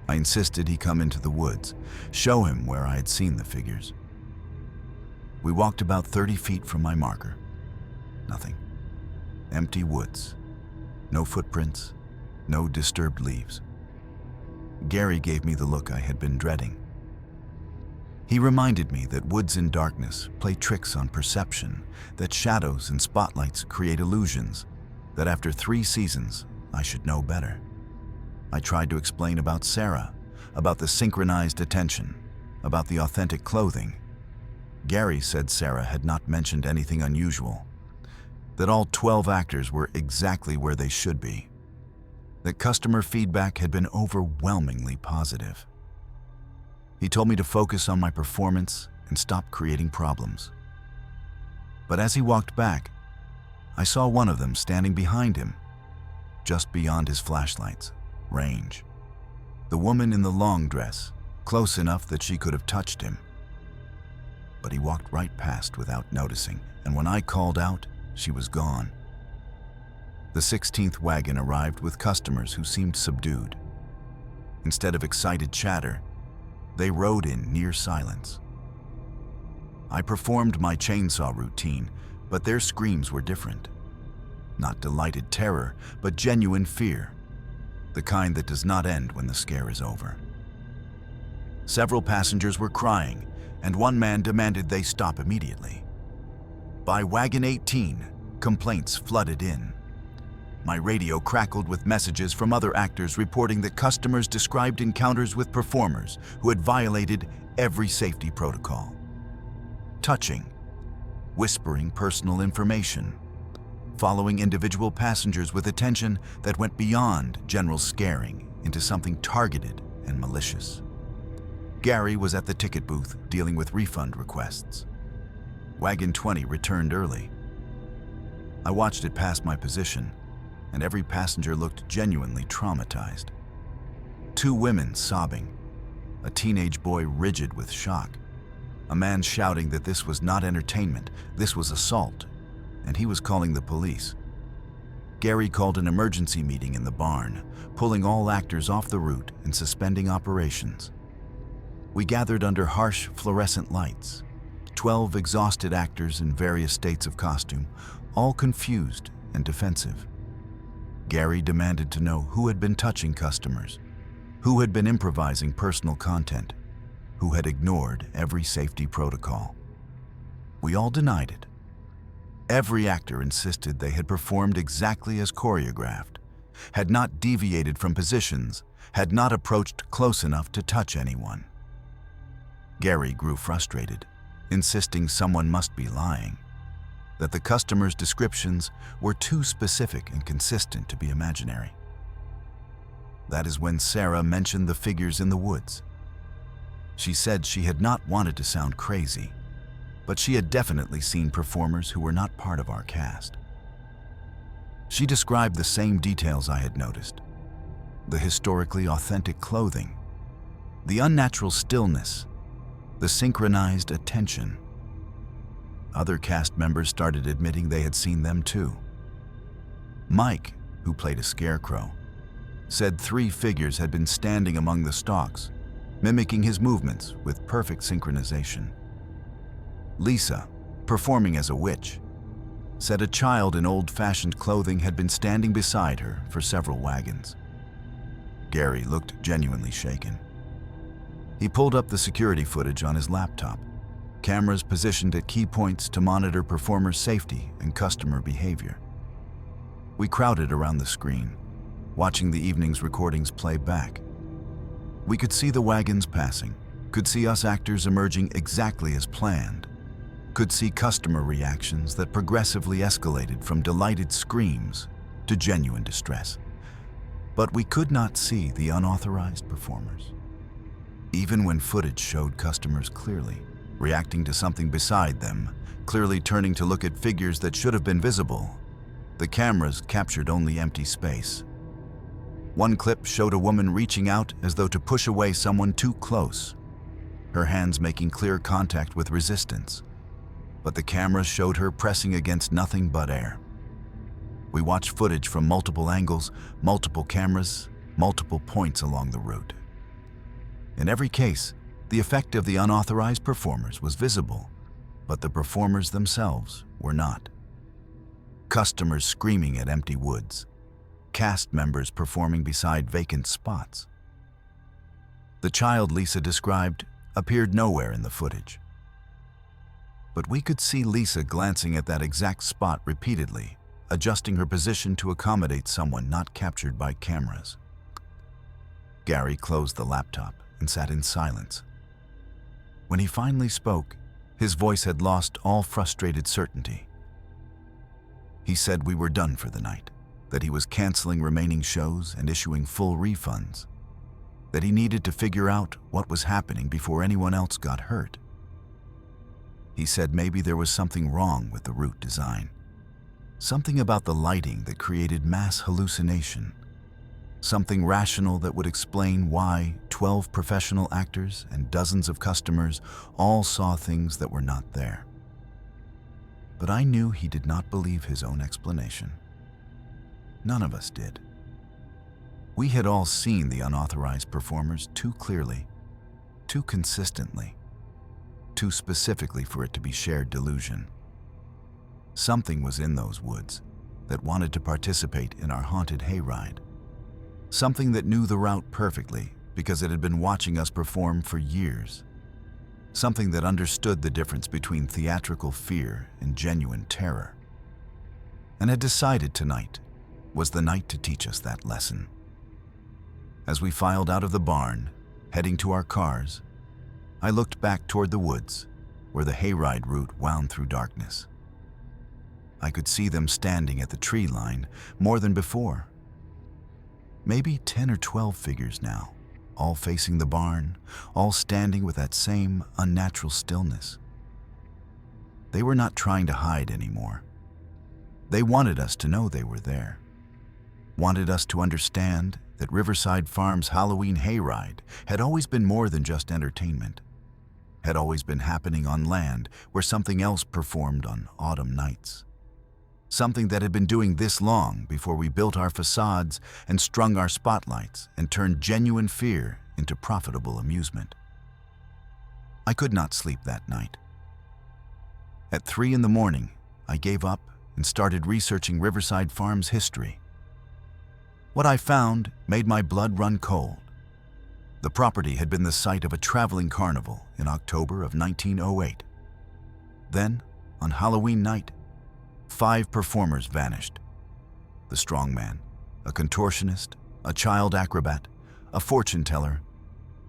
I insisted he come into the woods, show him where I had seen the figures. We walked about 30 feet from my marker. Nothing. Empty woods. No footprints, no disturbed leaves. Gary gave me the look I had been dreading. He reminded me that woods in darkness play tricks on perception, that shadows and spotlights create illusions, that after 3 seasons, I should know better. I tried to explain about Sarah, about the synchronized attention, about the authentic clothing. Gary said Sarah had not mentioned anything unusual, that all 12 actors were exactly where they should be, that customer feedback had been overwhelmingly positive. He told me to focus on my performance and stop creating problems. But as he walked back, I saw one of them standing behind him, just beyond his flashlight's range. The woman in the long dress, close enough that she could have touched him. But he walked right past without noticing, and when I called out, she was gone. The 16th wagon arrived with customers who seemed subdued. Instead of excited chatter, they rode in near silence. I performed my chainsaw routine, but their screams were different. Not delighted terror, but genuine fear, the kind that does not end when the scare is over. Several passengers were crying, and one man demanded they stop immediately. By wagon 18, complaints flooded in. My radio crackled with messages from other actors reporting that customers described encounters with performers who had violated every safety protocol. Touching, whispering personal information, following individual passengers with attention that went beyond general scaring into something targeted and malicious. Gary was at the ticket booth dealing with refund requests. Wagon 20 returned early. I watched it pass my position, and every passenger looked genuinely traumatized. 2 women sobbing, a teenage boy rigid with shock, a man shouting that this was not entertainment, this was assault, and he was calling the police. Gary called an emergency meeting in the barn, pulling all actors off the route and suspending operations. We gathered under harsh fluorescent lights, 12 exhausted actors in various states of costume, all confused and defensive. Gary demanded to know who had been touching customers, who had been improvising personal content, who had ignored every safety protocol. We all denied it. Every actor insisted they had performed exactly as choreographed, had not deviated from positions, had not approached close enough to touch anyone. Gary grew frustrated, insisting someone must be lying, that the customers' descriptions were too specific and consistent to be imaginary. That is when Sarah mentioned the figures in the woods. She said she had not wanted to sound crazy, but she had definitely seen performers who were not part of our cast. She described the same details I had noticed: the historically authentic clothing, the unnatural stillness, the synchronized attention. Other cast members started admitting they had seen them too. Mike, who played a scarecrow, said 3 figures had been standing among the stalks, mimicking his movements with perfect synchronization. Lisa, performing as a witch, said a child in old-fashioned clothing had been standing beside her for several wagons. Gary looked genuinely shaken. He pulled up the security footage on his laptop, cameras positioned at key points to monitor performers' safety and customer behavior. We crowded around the screen, watching the evening's recordings play back. We could see the wagons passing, could see us actors emerging exactly as planned, could see customer reactions that progressively escalated from delighted screams to genuine distress. But we could not see the unauthorized performers. Even when footage showed customers clearly reacting to something beside them, clearly turning to look at figures that should have been visible, the cameras captured only empty space. One clip showed a woman reaching out as though to push away someone too close, her hands making clear contact with resistance, but the cameras showed her pressing against nothing but air. We watched footage from multiple angles, multiple cameras, multiple points along the route. In every case, the effect of the unauthorized performers was visible, but the performers themselves were not. Customers screaming at empty woods, cast members performing beside vacant spots. The child Lisa described appeared nowhere in the footage. But we could see Lisa glancing at that exact spot repeatedly, adjusting her position to accommodate someone not captured by cameras. Gary closed the laptop and sat in silence. When he finally spoke, his voice had lost all frustrated certainty. He said we were done for the night, that he was canceling remaining shows and issuing full refunds, that he needed to figure out what was happening before anyone else got hurt. He said maybe there was something wrong with the route design, something about the lighting that created mass hallucination, something rational that would explain why 12 professional actors and dozens of customers all saw things that were not there. But I knew he did not believe his own explanation. None of us did. We had all seen the unauthorized performers too clearly, too consistently, too specifically for it to be shared delusion. Something was in those woods that wanted to participate in our haunted hayride. Something that knew the route perfectly because it had been watching us perform for years. Something that understood the difference between theatrical fear and genuine terror. And had decided tonight was the night to teach us that lesson. As we filed out of the barn, heading to our cars, I looked back toward the woods, where the hayride route wound through darkness. I could see them standing at the tree line more than before. Maybe 10 or 12 figures now, all facing the barn, all standing with that same unnatural stillness. They were not trying to hide anymore. They wanted us to know they were there. Wanted us to understand that Riverside Farms' Halloween hayride had always been more than just entertainment. Had always been happening on land where something else performed on autumn nights. Something that had been doing this long before we built our facades and strung our spotlights and turned genuine fear into profitable amusement. I could not sleep that night. At 3 a.m, I gave up and started researching Riverside Farms' history. What I found made my blood run cold. The property had been the site of a traveling carnival in October of 1908. Then, on Halloween night, 5 performers vanished. The strongman, a contortionist, a child acrobat, a fortune teller,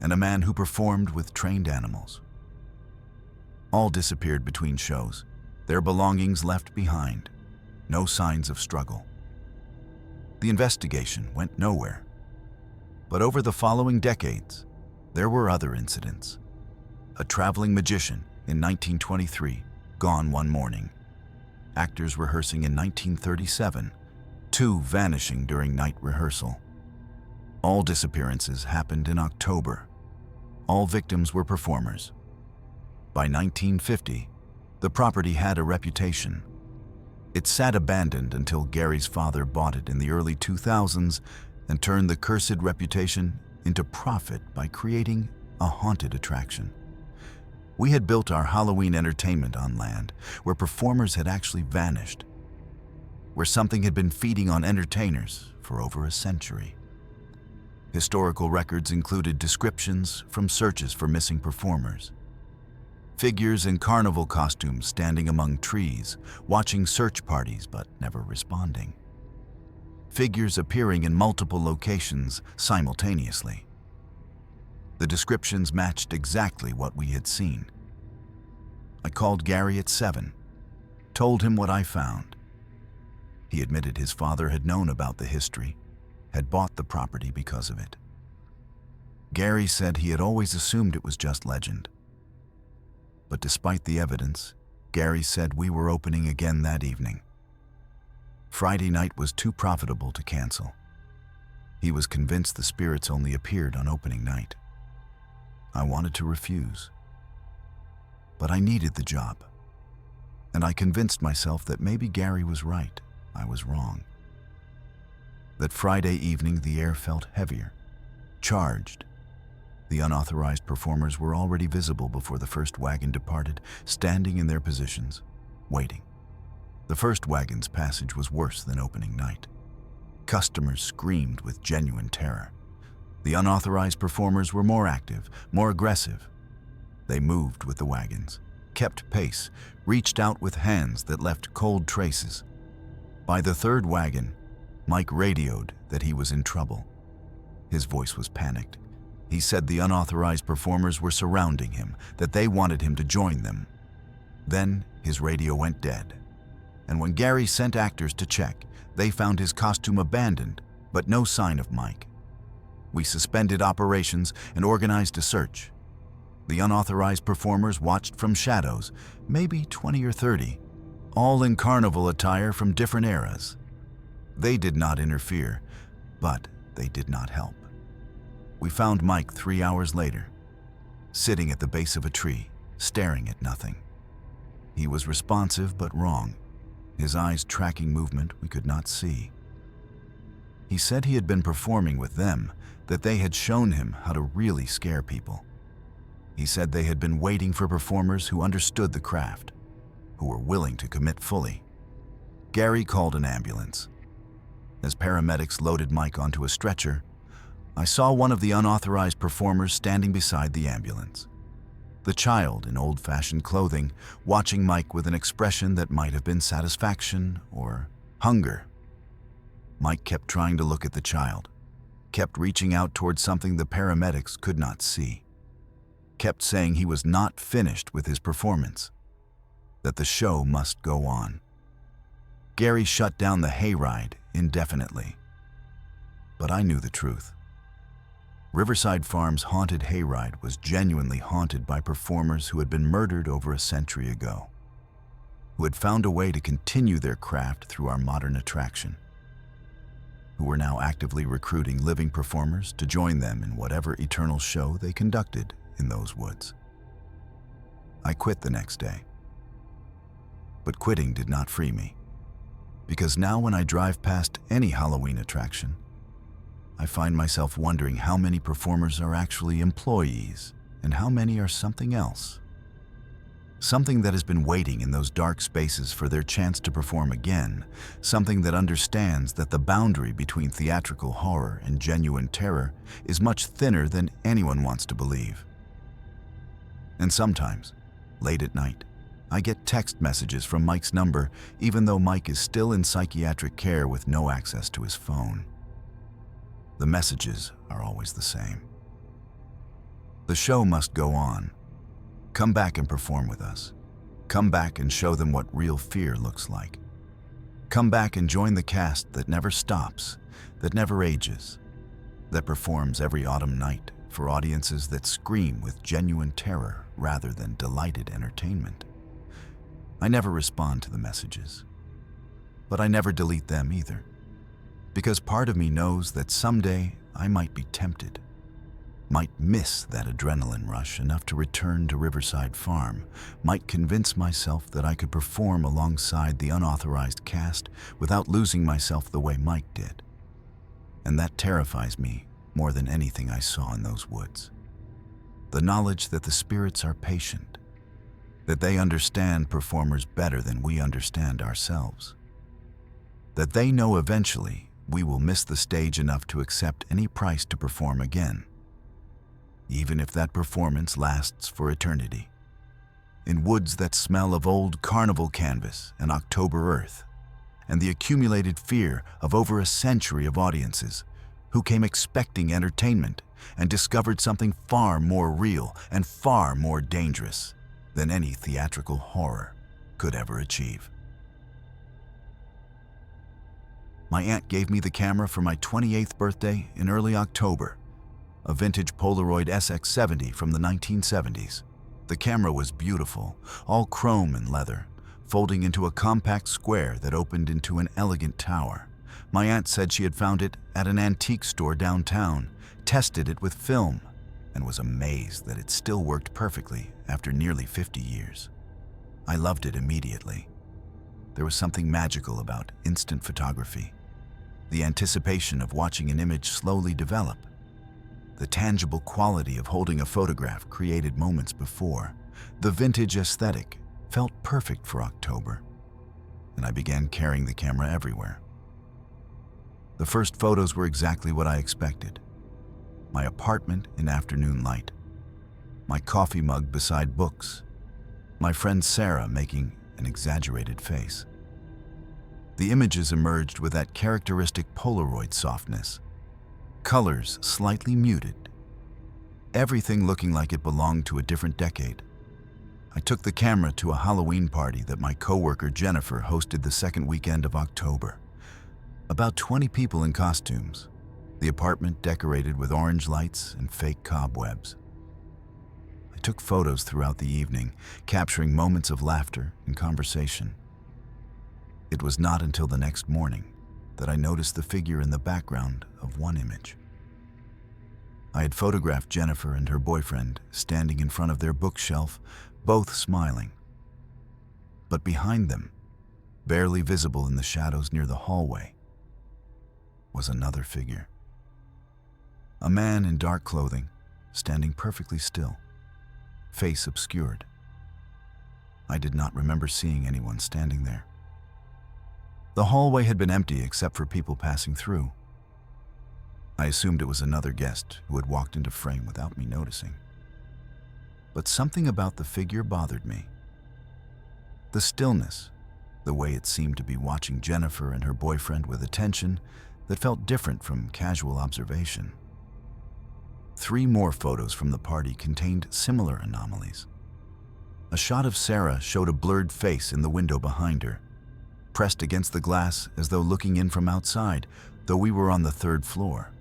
and a man who performed with trained animals. All disappeared between shows, their belongings left behind, no signs of struggle. The investigation went nowhere. But over the following decades, there were other incidents. A traveling magician in 1923, gone one morning. Actors rehearsing in 1937, 2 vanishing during night rehearsal. All disappearances happened in October. All victims were performers. By 1950, the property had a reputation. It sat abandoned until Gary's father bought it in the early 2000s and turned the cursed reputation into profit by creating a haunted attraction. We had built our Halloween entertainment on land where performers had actually vanished, where something had been feeding on entertainers for over a century. Historical records included descriptions from searches for missing performers. Figures in carnival costumes standing among trees, watching search parties but never responding. Figures appearing in multiple locations simultaneously. The descriptions matched exactly what we had seen. I called Gary at 7, told him what I found. He admitted his father had known about the history, had bought the property because of it. Gary said he had always assumed it was just legend. But despite the evidence, Gary said we were opening again that evening. Friday night was too profitable to cancel. He was convinced the spirits only appeared on opening night. I wanted to refuse. But I needed the job. And I convinced myself that maybe Gary was right, I was wrong. That Friday evening the air felt heavier, charged. The unauthorized performers were already visible before the first wagon departed, standing in their positions, waiting. The first wagon's passage was worse than opening night. Customers screamed with genuine terror. The unauthorized performers were more active, more aggressive. They moved with the wagons, kept pace, reached out with hands that left cold traces. By the third wagon, Mike radioed that he was in trouble. His voice was panicked. He said the unauthorized performers were surrounding him, that they wanted him to join them. Then his radio went dead. And when Gary sent actors to check, they found his costume abandoned, but no sign of Mike. We suspended operations and organized a search. The unauthorized performers watched from shadows, maybe 20 or 30, all in carnival attire from different eras. They did not interfere, but they did not help. We found Mike 3 hours later, sitting at the base of a tree, staring at nothing. He was responsive but wrong, his eyes tracking movement we could not see. He said he had been performing with them, that they had shown him how to really scare people. He said they had been waiting for performers who understood the craft, who were willing to commit fully. Gary called an ambulance. As paramedics loaded Mike onto a stretcher, I saw one of the unauthorized performers standing beside the ambulance. The child in old-fashioned clothing, watching Mike with an expression that might have been satisfaction or hunger. Mike kept trying to look at the child, kept reaching out towards something the paramedics could not see, kept saying he was not finished with his performance, that the show must go on. Gary shut down the hayride indefinitely. But I knew the truth. Riverside Farm's haunted hayride was genuinely haunted by performers who had been murdered over a century ago, who had found a way to continue their craft through our modern attraction, who were now actively recruiting living performers to join them in whatever eternal show they conducted in those woods. I quit the next day. But quitting did not free me, because now when I drive past any Halloween attraction, I find myself wondering how many performers are actually employees and how many are something else. Something that has been waiting in those dark spaces for their chance to perform again, something that understands that the boundary between theatrical horror and genuine terror is much thinner than anyone wants to believe. And sometimes, late at night, I get text messages from Mike's number, even though Mike is still in psychiatric care with no access to his phone. The messages are always the same. The show must go on. Come back and perform with us. Come back and show them what real fear looks like. Come back and join the cast that never stops, that never ages, that performs every autumn night for audiences that scream with genuine terror rather than delighted entertainment. I never respond to the messages, but I never delete them either, because part of me knows that someday I might be tempted, might miss that adrenaline rush enough to return to Riverside Farm, might convince myself that I could perform alongside the unauthorized cast without losing myself the way Mike did. And that terrifies me more than anything I saw in those woods. The knowledge that the spirits are patient, that they understand performers better than we understand ourselves, that they know eventually we will miss the stage enough to accept any price to perform again, even if that performance lasts for eternity, in woods that smell of old carnival canvas and October earth, and the accumulated fear of over a century of audiences who came expecting entertainment and discovered something far more real and far more dangerous than any theatrical horror could ever achieve. My aunt gave me the camera for my 28th birthday in early October, a vintage Polaroid SX70 from the 1970s. The camera was beautiful, all chrome and leather, folding into a compact square that opened into an elegant tower. My aunt said she had found it at an antique store downtown, tested it with film, and was amazed that it still worked perfectly after nearly 50 years. I loved it immediately. There was something magical about instant photography, the anticipation of watching an image slowly develop, the tangible quality of holding a photograph created moments before. The vintage aesthetic felt perfect for October, and I began carrying the camera everywhere. The first photos were exactly what I expected. My apartment in afternoon light, my coffee mug beside books, my friend Sarah making an exaggerated face. The images emerged with that characteristic Polaroid softness, colors slightly muted, everything looking like it belonged to a different decade. I took the camera to a Halloween party that my coworker Jennifer hosted the second weekend of October. About 20 people in costumes, the apartment decorated with orange lights and fake cobwebs. I took photos throughout the evening, capturing moments of laughter and conversation. It was not until the next morning that I noticed the figure in the background of one image. I had photographed Jennifer and her boyfriend standing in front of their bookshelf, both smiling. But behind them, barely visible in the shadows near the hallway, was another figure. A man in dark clothing, standing perfectly still, face obscured. I did not remember seeing anyone standing there. The hallway had been empty except for people passing through. I assumed it was another guest who had walked into frame without me noticing. But something about the figure bothered me. The stillness, the way it seemed to be watching Jennifer and her boyfriend with attention, that felt different from casual observation. 3 more photos from the party contained similar anomalies. A shot of Sarah showed a blurred face in the window behind her, pressed against the glass as though looking in from outside, though we were on the 3rd floor.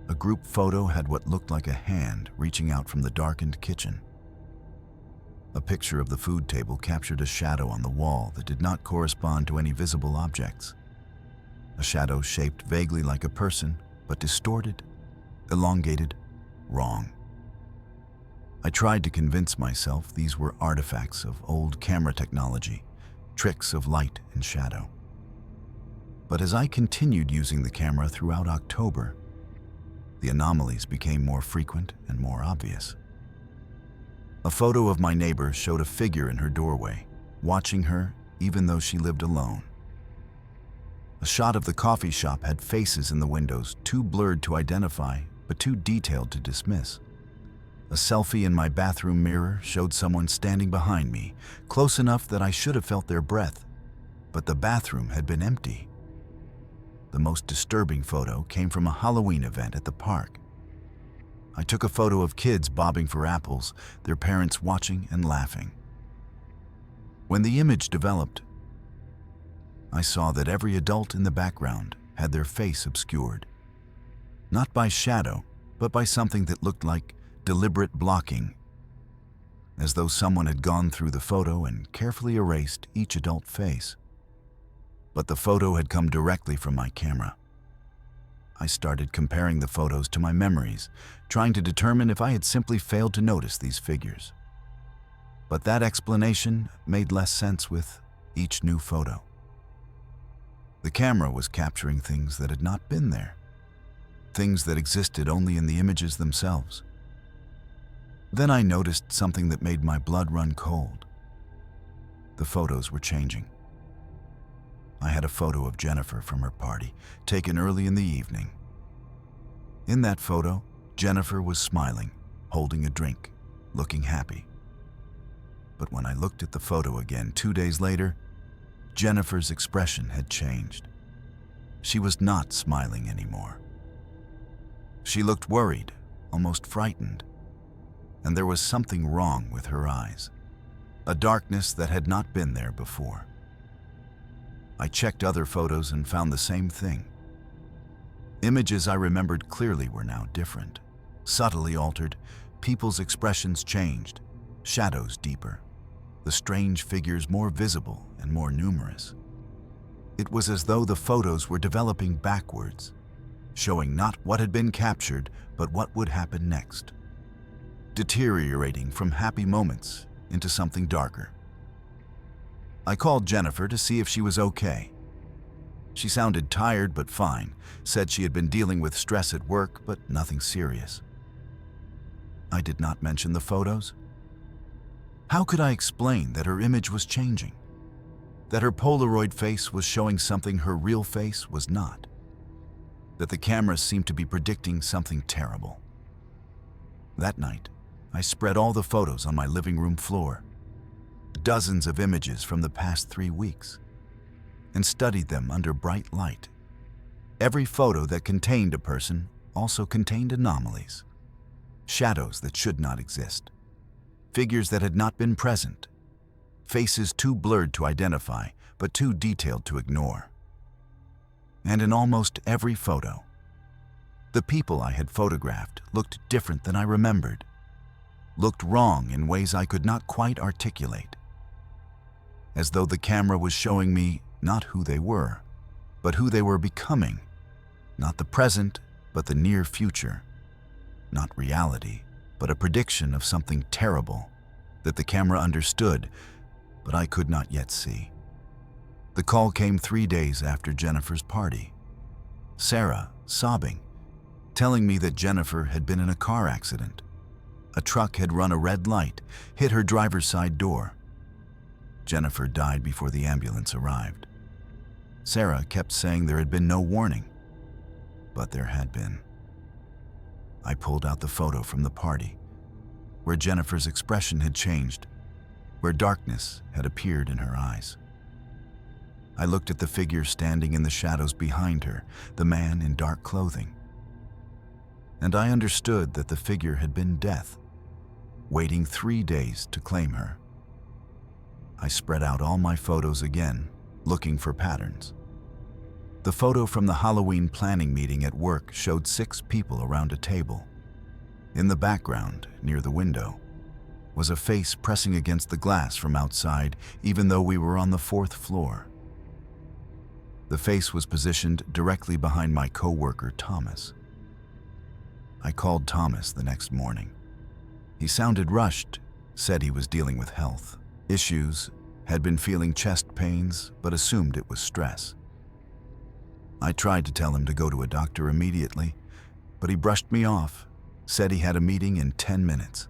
A group photo had what looked like a hand reaching out from the darkened kitchen. A picture of the food table captured a shadow on the wall that did not correspond to any visible objects. A shadow shaped vaguely like a person, but distorted, elongated, wrong. I tried to convince myself these were artifacts of old camera technology, tricks of light and shadow. But as I continued using the camera throughout October, the anomalies became more frequent and more obvious. A photo of my neighbor showed a figure in her doorway, watching her even though she lived alone. A shot of the coffee shop had faces in the windows, too blurred to identify, but too detailed to dismiss. A selfie in my bathroom mirror showed someone standing behind me, close enough that I should have felt their breath, but the bathroom had been empty. The most disturbing photo came from a Halloween event at the park. I took a photo of kids bobbing for apples, their parents watching and laughing. When the image developed, I saw that every adult in the background had their face obscured. Not by shadow, but by something that looked like deliberate blocking, as though someone had gone through the photo and carefully erased each adult face. But the photo had come directly from my camera. I started comparing the photos to my memories, trying to determine if I had simply failed to notice these figures. But that explanation made less sense with each new photo. The camera was capturing things that had not been there, things that existed only in the images themselves. Then I noticed something that made my blood run cold. The photos were changing. I had a photo of Jennifer from her party, taken early in the evening. In that photo, Jennifer was smiling, holding a drink, looking happy. But when I looked at the photo again 2 days later, Jennifer's expression had changed. She was not smiling anymore. She looked worried, almost frightened, and there was something wrong with her eyes, a darkness that had not been there before. I checked other photos and found the same thing. Images I remembered clearly were now different, subtly altered. People's expressions changed, shadows deeper, the strange figures more visible and more numerous. It was as though the photos were developing backwards, showing not what had been captured, but what would happen next, deteriorating from happy moments into something darker. I called Jennifer to see if she was okay. She sounded tired but fine, said she had been dealing with stress at work, but nothing serious. I did not mention the photos. How could I explain that her image was changing? That her Polaroid face was showing something her real face was not? That the camera seemed to be predicting something terrible? That night, I spread all the photos on my living room floor, dozens of images from the past 3 weeks, and studied them under bright light. Every photo that contained a person also contained anomalies, shadows that should not exist, figures that had not been present, faces too blurred to identify but too detailed to ignore. And in almost every photo, the people I had photographed looked different than I remembered, looked wrong in ways I could not quite articulate, as though the camera was showing me not who they were, but who they were becoming, not the present, but the near future, not reality, but a prediction of something terrible that the camera understood, but I could not yet see. The call came 3 days after Jennifer's party. Sarah, sobbing, telling me that Jennifer had been in a car accident. A truck had run a red light, hit her driver's side door. Jennifer died before the ambulance arrived. Sarah kept saying there had been no warning, but there had been. I pulled out the photo from the party, where Jennifer's expression had changed, where darkness had appeared in her eyes. I looked at the figure standing in the shadows behind her, the man in dark clothing. And I understood that the figure had been Death, waiting 3 days to claim her. I spread out all my photos again, looking for patterns. The photo from the Halloween planning meeting at work showed 6 people around a table. In the background, near the window, was a face pressing against the glass from outside, even though we were on the 4th floor. The face was positioned directly behind my co-worker, Thomas. I called Thomas the next morning. He sounded rushed, said he was dealing with health issues, had been feeling chest pains, but assumed it was stress. I tried to tell him to go to a doctor immediately, but he brushed me off, said he had a meeting in 10 minutes.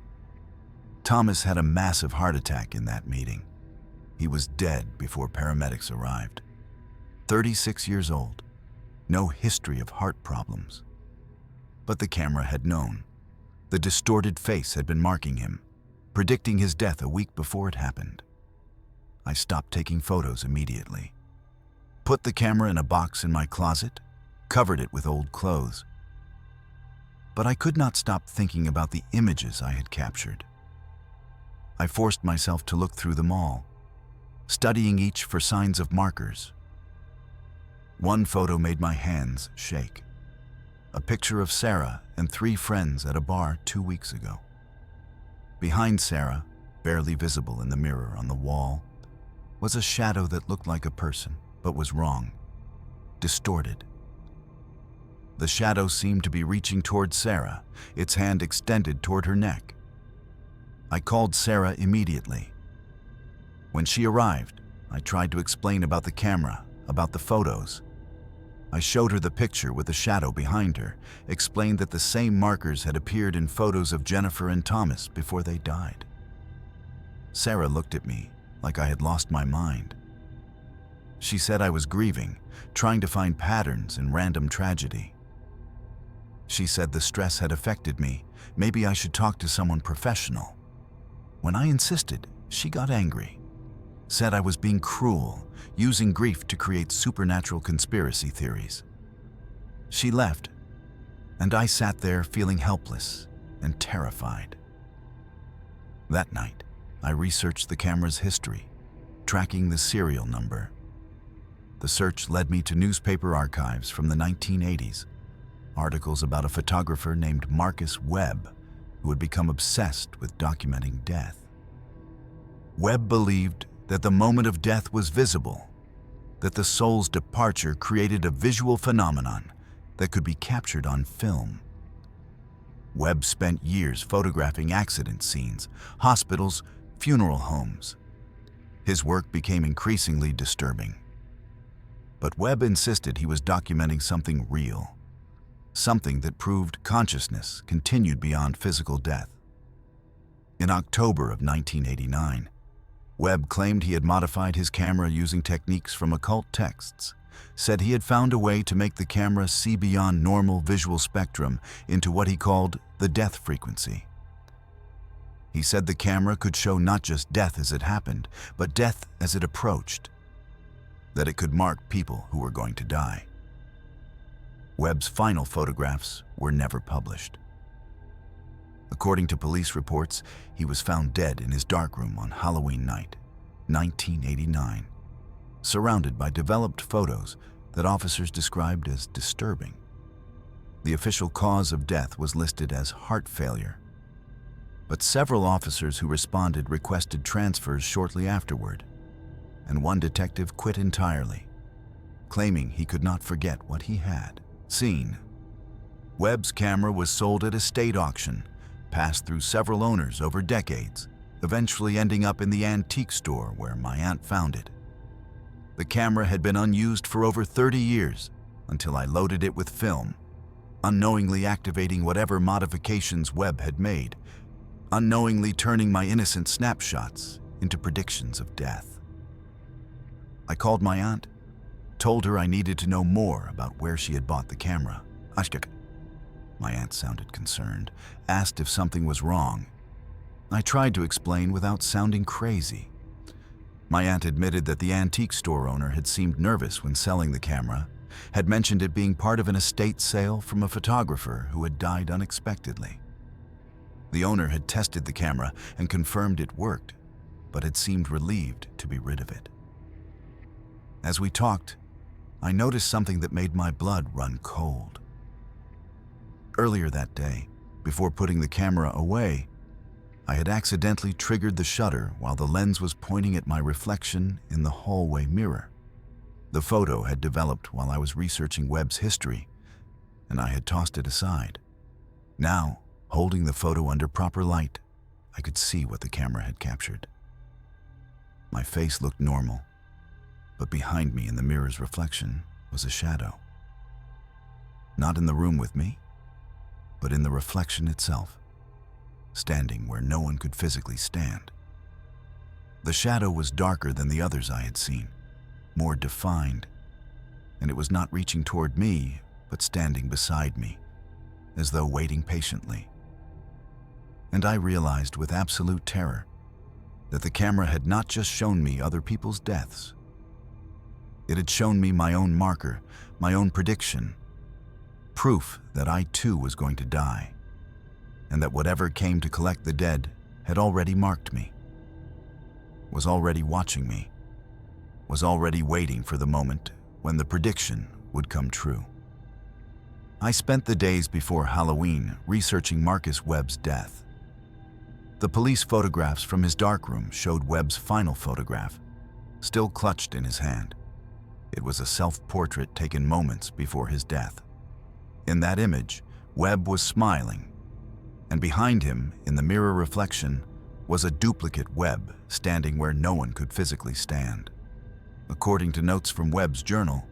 Thomas had a massive heart attack in that meeting. He was dead before paramedics arrived. 36 years old, no history of heart problems. But the camera had known. The distorted face had been marking him, predicting his death a week before it happened. I stopped taking photos immediately, put the camera in a box in my closet, covered it with old clothes. But I could not stop thinking about the images I had captured. I forced myself to look through them all, studying each for signs of markers. One photo made my hands shake. A picture of Sarah and 3 friends at a bar 2 weeks ago. Behind Sarah, barely visible in the mirror on the wall, was a shadow that looked like a person, but was wrong, distorted. The shadow seemed to be reaching toward Sarah, its hand extended toward her neck. I called Sarah immediately. When she arrived, I tried to explain about the camera, about the photos. I showed her the picture with the shadow behind her, explained that the same markers had appeared in photos of Jennifer and Thomas before they died. Sarah looked at me like I had lost my mind. She said I was grieving, trying to find patterns in random tragedy. She said the stress had affected me, maybe I should talk to someone professional. When I insisted, she got angry, said I was being cruel, using grief to create supernatural conspiracy theories. She left, and I sat there feeling helpless and terrified. That night, I researched the camera's history, tracking the serial number. The search led me to newspaper archives from the 1980s, articles about a photographer named Marcus Webb, who had become obsessed with documenting death. Webb believed that the moment of death was visible, that the soul's departure created a visual phenomenon that could be captured on film. Webb spent years photographing accident scenes, hospitals, funeral homes. His work became increasingly disturbing. But Webb insisted he was documenting something real, something that proved consciousness continued beyond physical death. In October of 1989, Webb claimed he had modified his camera using techniques from occult texts, said he had found a way to make the camera see beyond normal visual spectrum into what he called the death frequency. He said the camera could show not just death as it happened, but death as it approached, that it could mark people who were going to die. Webb's final photographs were never published. According to police reports, he was found dead in his darkroom on Halloween night, 1989, surrounded by developed photos that officers described as disturbing. The official cause of death was listed as heart failure, but several officers who responded requested transfers shortly afterward, and one detective quit entirely, claiming he could not forget what he had seen. Webb's camera was sold at a state auction, passed through several owners over decades, eventually ending up in the antique store where my aunt found it. The camera had been unused for over 30 years until I loaded it with film, unknowingly activating whatever modifications Webb had made, unknowingly turning my innocent snapshots into predictions of death. I called my aunt, told her I needed to know more about where she had bought the camera. My aunt sounded concerned, asked if something was wrong. I tried to explain without sounding crazy. My aunt admitted that the antique store owner had seemed nervous when selling the camera, had mentioned it being part of an estate sale from a photographer who had died unexpectedly. The owner had tested the camera and confirmed it worked, but had seemed relieved to be rid of it. As we talked, I noticed something that made my blood run cold. Earlier that day, before putting the camera away, I had accidentally triggered the shutter while the lens was pointing at my reflection in the hallway mirror. The photo had developed while I was researching Webb's history, and I had tossed it aside. Now, holding the photo under proper light, I could see what the camera had captured. My face looked normal, but behind me in the mirror's reflection was a shadow. Not in the room with me, but in the reflection itself, standing where no one could physically stand. The shadow was darker than the others I had seen, more defined, and it was not reaching toward me, but standing beside me, as though waiting patiently. And I realized with absolute terror that the camera had not just shown me other people's deaths. It had shown me my own marker, my own prediction, proof that I too was going to die, and that whatever came to collect the dead had already marked me, was already watching me, was already waiting for the moment when the prediction would come true. I spent the days before Halloween researching Marcus Webb's death. The police photographs from his darkroom showed Webb's final photograph, still clutched in his hand. It was a self-portrait taken moments before his death. In that image, Webb was smiling, and behind him, in the mirror reflection, was a duplicate Webb standing where no one could physically stand. According to notes from Webb's journal,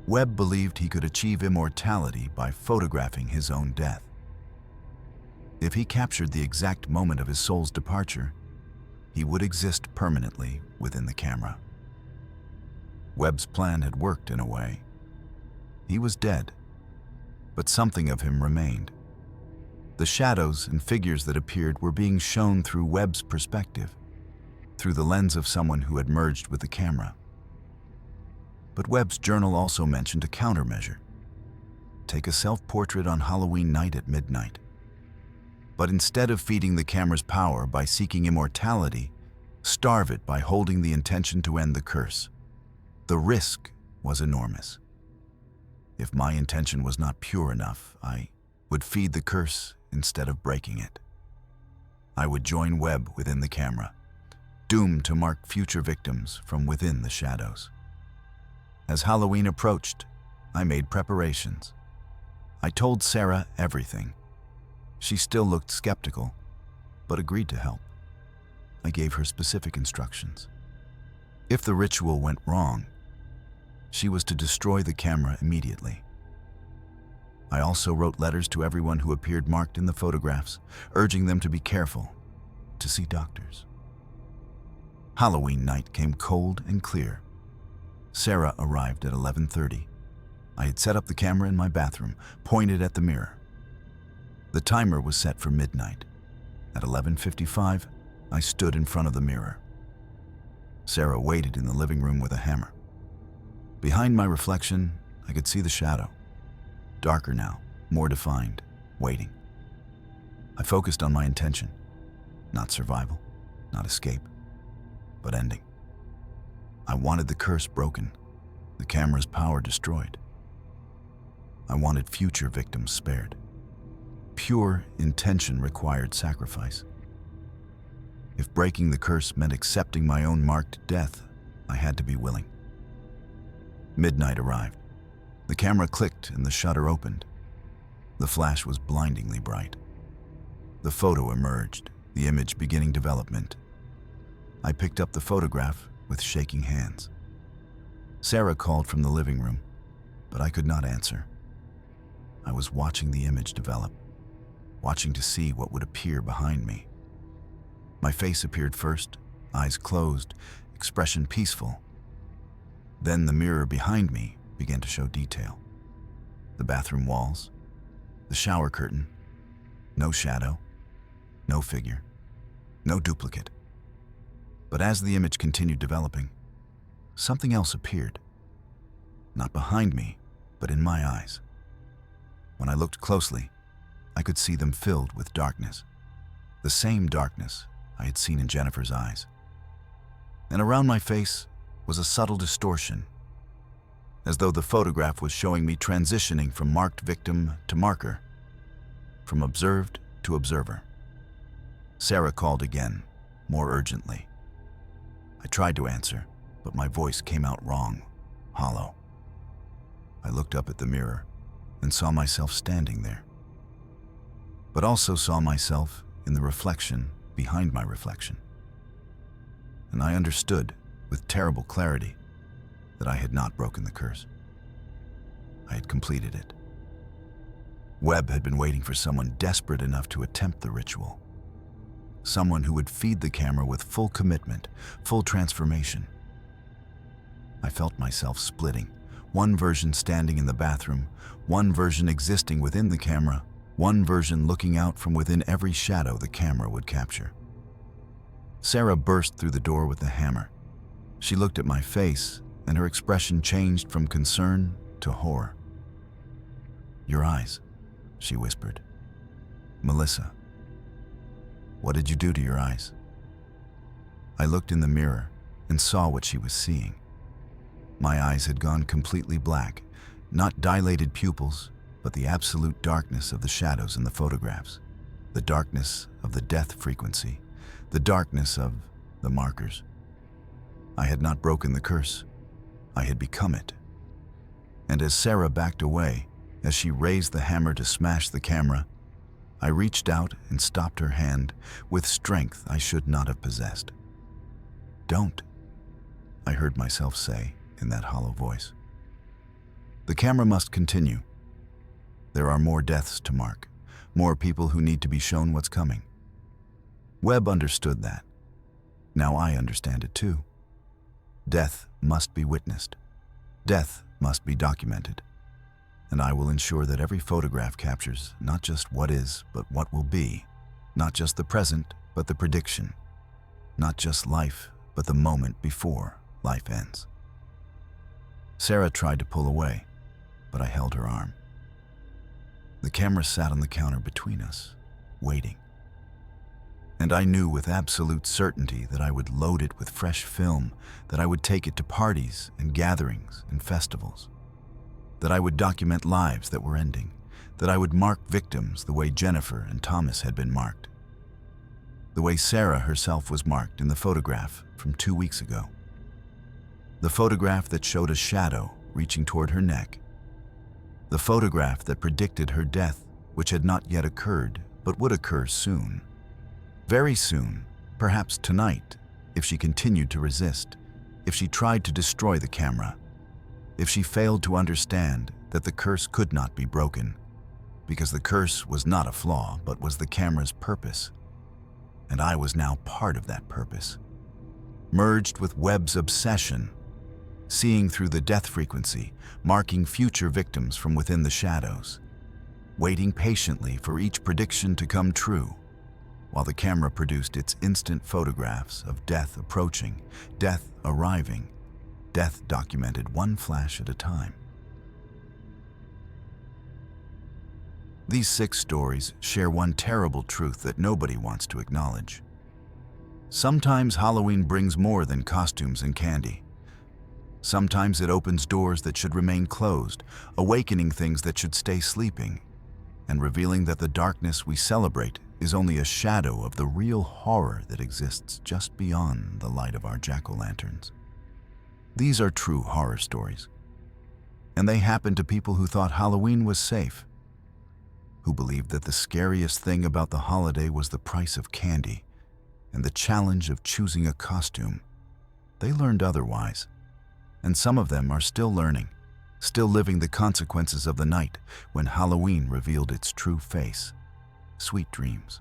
Webb believed he could achieve immortality by photographing his own death. If he captured the exact moment of his soul's departure, he would exist permanently within the camera. Webb's plan had worked in a way. He was dead, but something of him remained. The shadows and figures that appeared were being shown through Webb's perspective, through the lens of someone who had merged with the camera. But Webb's journal also mentioned a countermeasure. Take a self-portrait on Halloween night at midnight. But instead of feeding the camera's power by seeking immortality, starve it by holding the intention to end the curse. The risk was enormous. If my intention was not pure enough, I would feed the curse instead of breaking it. I would join Webb within the camera, doomed to mark future victims from within the shadows. As Halloween approached, I made preparations. I told Sarah everything. She still looked skeptical, but agreed to help. I gave her specific instructions. If the ritual went wrong, she was to destroy the camera immediately. I also wrote letters to everyone who appeared marked in the photographs, urging them to be careful, to see doctors. Halloween night came cold and clear. Sarah arrived at 11:30. I had set up the camera in my bathroom, pointed at the mirror. The timer was set for midnight. At 11:55, I stood in front of the mirror. Sarah waited in the living room with a hammer. Behind my reflection, I could see the shadow. Darker now, more defined, waiting. I focused on my intention. Not survival, not escape, but ending. I wanted the curse broken, the camera's power destroyed. I wanted future victims spared. Pure intention required sacrifice. If breaking the curse meant accepting my own marked death, I had to be willing. Midnight arrived. The camera clicked and the shutter opened. The flash was blindingly bright. The photo emerged, the image beginning development. I picked up the photograph with shaking hands. Sarah called from the living room, but I could not answer. I was watching the image develop, watching to see what would appear behind me. My face appeared first, eyes closed, expression peaceful. Then the mirror behind me began to show detail. The bathroom walls, the shower curtain, no shadow, no figure, no duplicate. But as the image continued developing, something else appeared. Not behind me, but in my eyes. When I looked closely, I could see them filled with darkness. The same darkness I had seen in Jennifer's eyes. And around my face was a subtle distortion, as though the photograph was showing me transitioning from marked victim to marker, from observed to observer. Sarah called again, more urgently. I tried to answer, but my voice came out wrong, hollow. I looked up at the mirror and saw myself standing there, but also saw myself in the reflection behind my reflection. And I understood with terrible clarity that I had not broken the curse. I had completed it. Webb had been waiting for someone desperate enough to attempt the ritual. Someone who would feed the camera with full commitment, full transformation. I felt myself splitting, one version standing in the bathroom, one version existing within the camera, one version looking out from within every shadow the camera would capture. Sarah burst through the door with the hammer. She looked at my face, and her expression changed from concern to horror. "Your eyes," she whispered. "Melissa, what did you do to your eyes?" I looked in the mirror and saw what she was seeing. My eyes had gone completely black, not dilated pupils, but the absolute darkness of the shadows in the photographs, the darkness of the death frequency, the darkness of the markers. I had not broken the curse. I had become it. And as Sarah backed away, as she raised the hammer to smash the camera, I reached out and stopped her hand with strength I should not have possessed. "Don't," I heard myself say in that hollow voice. The camera must continue. There are more deaths to mark, more people who need to be shown what's coming. Webb understood that. Now I understand it too. Death must be witnessed. Death must be documented. And I will ensure that every photograph captures not just what is, but what will be. Not just the present, but the prediction. Not just life, but the moment before life ends. Sarah tried to pull away, but I held her arm. The camera sat on the counter between us, waiting. And I knew with absolute certainty that I would load it with fresh film, that I would take it to parties and gatherings and festivals, that I would document lives that were ending, that I would mark victims the way Jennifer and Thomas had been marked, the way Sarah herself was marked in the photograph from 2 weeks ago. The photograph that showed a shadow reaching toward her neck, the photograph that predicted her death, which had not yet occurred, but would occur soon. Very soon, perhaps tonight, if she continued to resist, if she tried to destroy the camera, if she failed to understand that the curse could not be broken, because the curse was not a flaw, but was the camera's purpose. And I was now part of that purpose, merged with Webb's obsession, seeing through the death frequency, marking future victims from within the shadows, waiting patiently for each prediction to come true, while the camera produced its instant photographs of death approaching, death arriving, death documented one flash at a time. These 6 stories share one terrible truth that nobody wants to acknowledge. Sometimes Halloween brings more than costumes and candy. Sometimes it opens doors that should remain closed, awakening things that should stay sleeping, and revealing that the darkness we celebrate is only a shadow of the real horror that exists just beyond the light of our jack-o'-lanterns. These are true horror stories, and they happen to people who thought Halloween was safe, who believed that the scariest thing about the holiday was the price of candy and the challenge of choosing a costume. They learned otherwise, and some of them are still learning, still living the consequences of the night when Halloween revealed its true face. Sweet dreams.